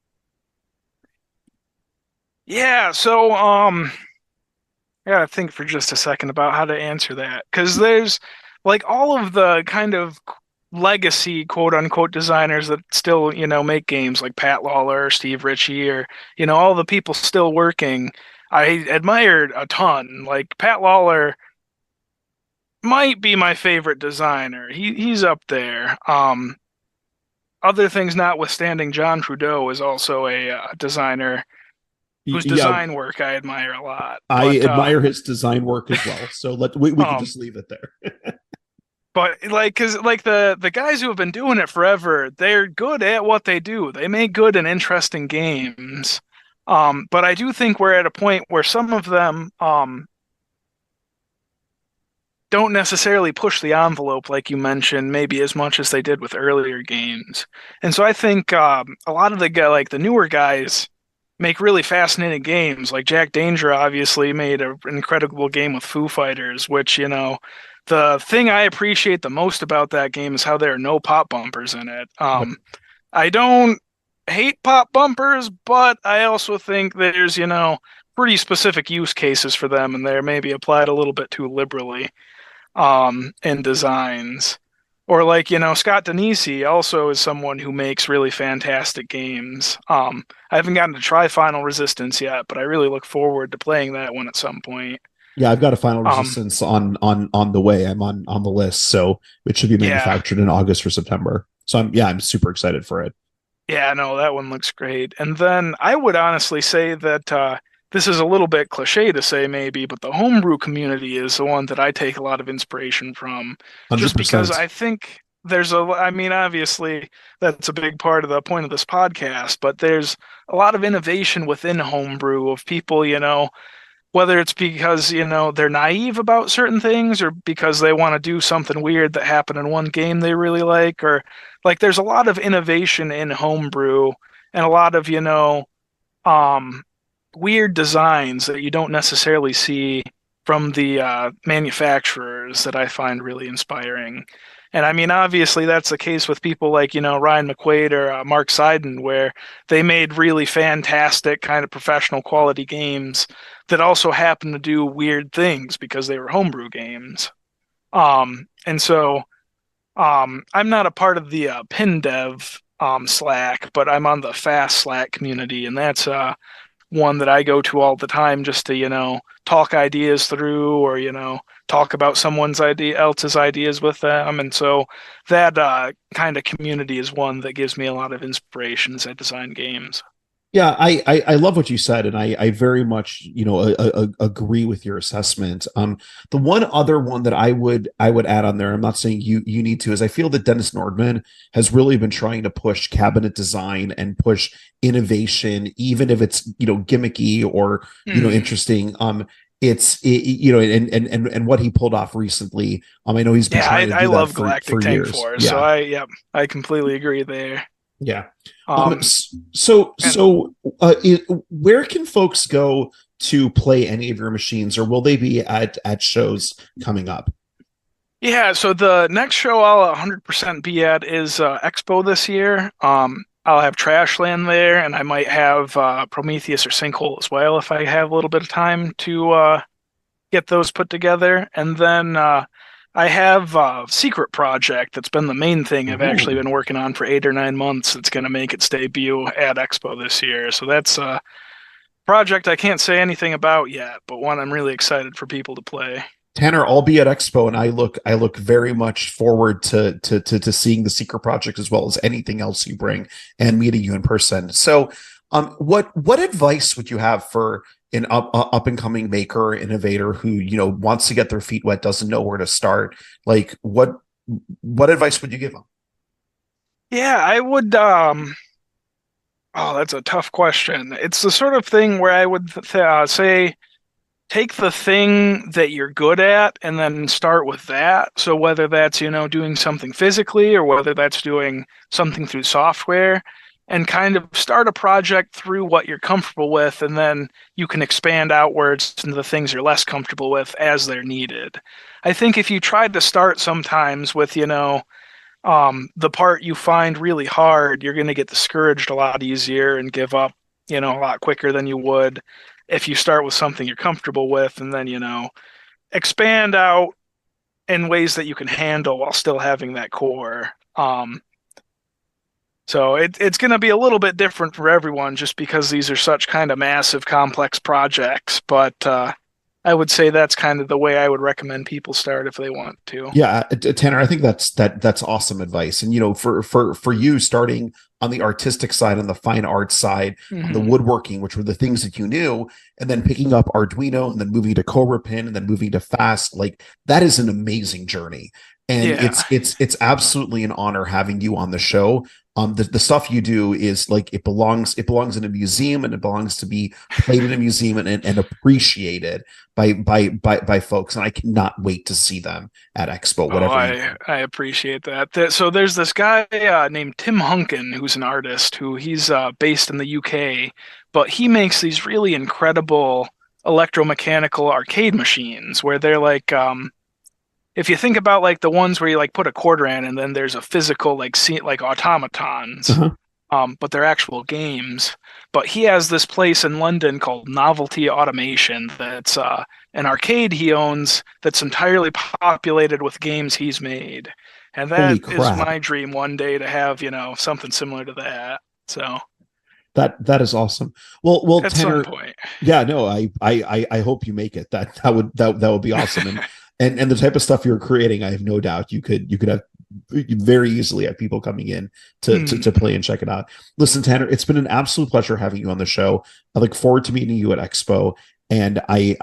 Yeah. So, I gotta think for just a second about how to answer that, because there's like all of the kind of legacy quote unquote designers that still, make games like Pat Lawler, Steve Ritchie, or, all the people still working. I admired a ton. Like Pat Lawler might be my favorite designer. He's up there. Other things notwithstanding, John Trudeau is also a designer whose Yeah, design work I admire a lot. I But admire his design work as well. So we can um, just leave it there. but like, cause like the guys who have been doing it forever, they're good at what they do. They make good and interesting games. But I do think we're at a point where some of them don't necessarily push the envelope, like you mentioned, maybe as much as they did with earlier games. And so I think a lot of the newer guys make really fascinating games. Like Jack Danger obviously made an incredible game with Foo Fighters, which, the thing I appreciate the most about that game is how there are no pop bumpers in it. I don't hate pop bumpers, but I also think there's, pretty specific use cases for them, and they're maybe applied a little bit too liberally in designs. Or like, Scott Denisi also is someone who makes really fantastic games. I haven't gotten to try Final Resistance yet, but I really look forward to playing that one at some point. Yeah, I've got a Final Um, Resistance on the way. I'm on the list, so it should be yeah, manufactured in August or September. So I'm super excited for it. yeah, no, that one looks great. And then I would honestly say that this is a little bit cliche to say maybe, but the homebrew community is the one that I take a lot of inspiration from, just because 100%. I think I mean, obviously that's a big part of the point of this podcast, but there's a lot of innovation within homebrew of people, whether it's because, they're naive about certain things or because they want to do something weird that happened in one game they really like, or like there's a lot of innovation in homebrew and a lot of, um, weird designs that you don't necessarily see from the manufacturers that I find really inspiring. And I mean, obviously, that's the case with people like, Ryan McQuaid or Mark Seiden, where they made really fantastic, kind of professional quality games that also happen to do weird things because they were homebrew games. And so I'm not a part of the pin dev Slack, but I'm on the fast Slack community, and that's one that I go to all the time just to, talk ideas through or, talk about else's ideas with them. And so that kind of community is one that gives me a lot of inspiration as I design games. Yeah, I love what you said, and I very much agree with your assessment. The one other one that I would add on there, I'm not saying you need to, is I feel that Dennis Nordman has really been trying to push cabinet design and push innovation, even if it's gimmicky or Mm. interesting. And what he pulled off recently. I know he's been Yeah, trying to I do that love for Galactic Tank years. Force, so Yeah, I completely agree there. yeah. Um, So and where can folks go to play any of your machines, or will they be at shows coming up? Yeah, so the next show I'll 100% be at is Expo this year. I'll have Trashland there, and I might have Prometheus or Sinkhole as well if I have a little bit of time to get those put together. And then I have a secret project that's been the main thing I've actually Ooh. been working on for 8 or 9 months. That's going to make its debut at Expo this year. So that's a project I can't say anything about yet, but one I'm really excited for people to play. Tanner, I'll be at Expo, and I look very much forward to seeing the secret project as well as anything else you bring and meeting you in person. So, what advice would you have for an up and coming maker or innovator who wants to get their feet wet, doesn't know where to start? Like, what advice would you give them? Yeah, I would oh, that's a tough question. It's the sort of thing where I would say take the thing that you're good at and then start with that. So whether that's, doing something physically or whether that's doing something through software, and kind of start a project through what you're comfortable with, and then you can expand outwards into the things you're less comfortable with as they're needed. I think if you tried to start sometimes with, the part you find really hard, you're going to get discouraged a lot easier and give up, a lot quicker than you would if you start with something you're comfortable with and then, expand out in ways that you can handle while still having that core. So it's going to be a little bit different for everyone just because these are such kind of massive, complex projects. But I would say that's kind of the way I would recommend people start if they want to. Yeah, Tanner, I think that's awesome advice. And for you starting on the artistic side, on the fine art side, on the woodworking, which were the things that you knew, and then picking up Arduino and then moving to Cobra Pin and then moving to Fast, like that is an amazing journey. And it's absolutely an honor having you on the show. The stuff you do is like it belongs in a museum, and it belongs to be played in a museum and appreciated by folks. And I cannot wait to see them at Expo. Whatever. I appreciate that. So there's this guy named Tim Hunkin, who's an artist he's based in the UK, but he makes these really incredible electromechanical arcade machines where they're like if you think about like the ones where you like put a quarter in and then there's a physical like automatons, but they're actual games. But he has this place in London called Novelty Automation that's an arcade he owns that's entirely populated with games he's made. And that is my dream one day to have, something similar to that. So that is awesome. Well, at Tanner, some point. Yeah, no, I hope you make it. That would be awesome. And the type of stuff you're creating, I have no doubt you could have very easily have people coming in to play and check it out. Listen, Tanner, it's been an absolute pleasure having you on the show. I look forward to meeting you at Expo, and I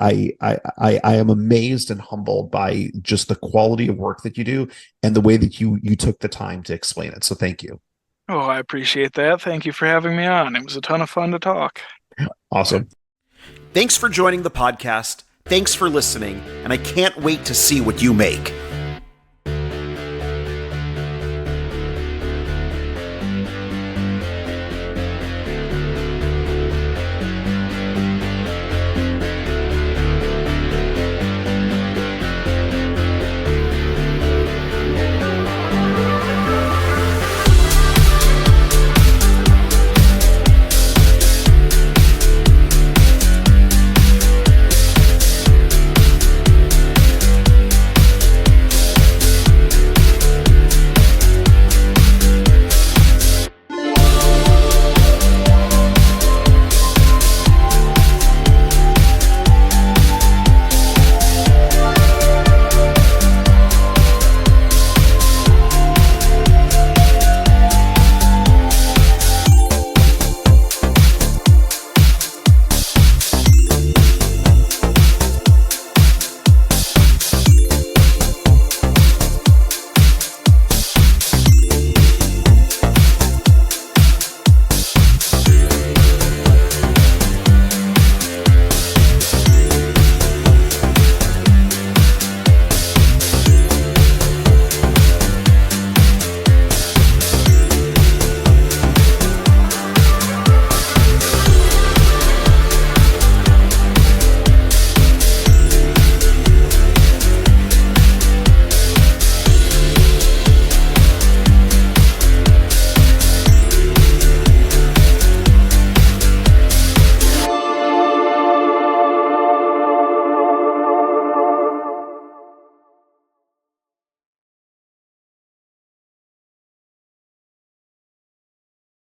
am amazed and humbled by just the quality of work that you do and the way that you took the time to explain it. So thank you. Oh, I appreciate that. Thank you for having me on. It was a ton of fun to talk. Awesome. Thanks for joining the podcast. Thanks for listening, and I can't wait to see what you make.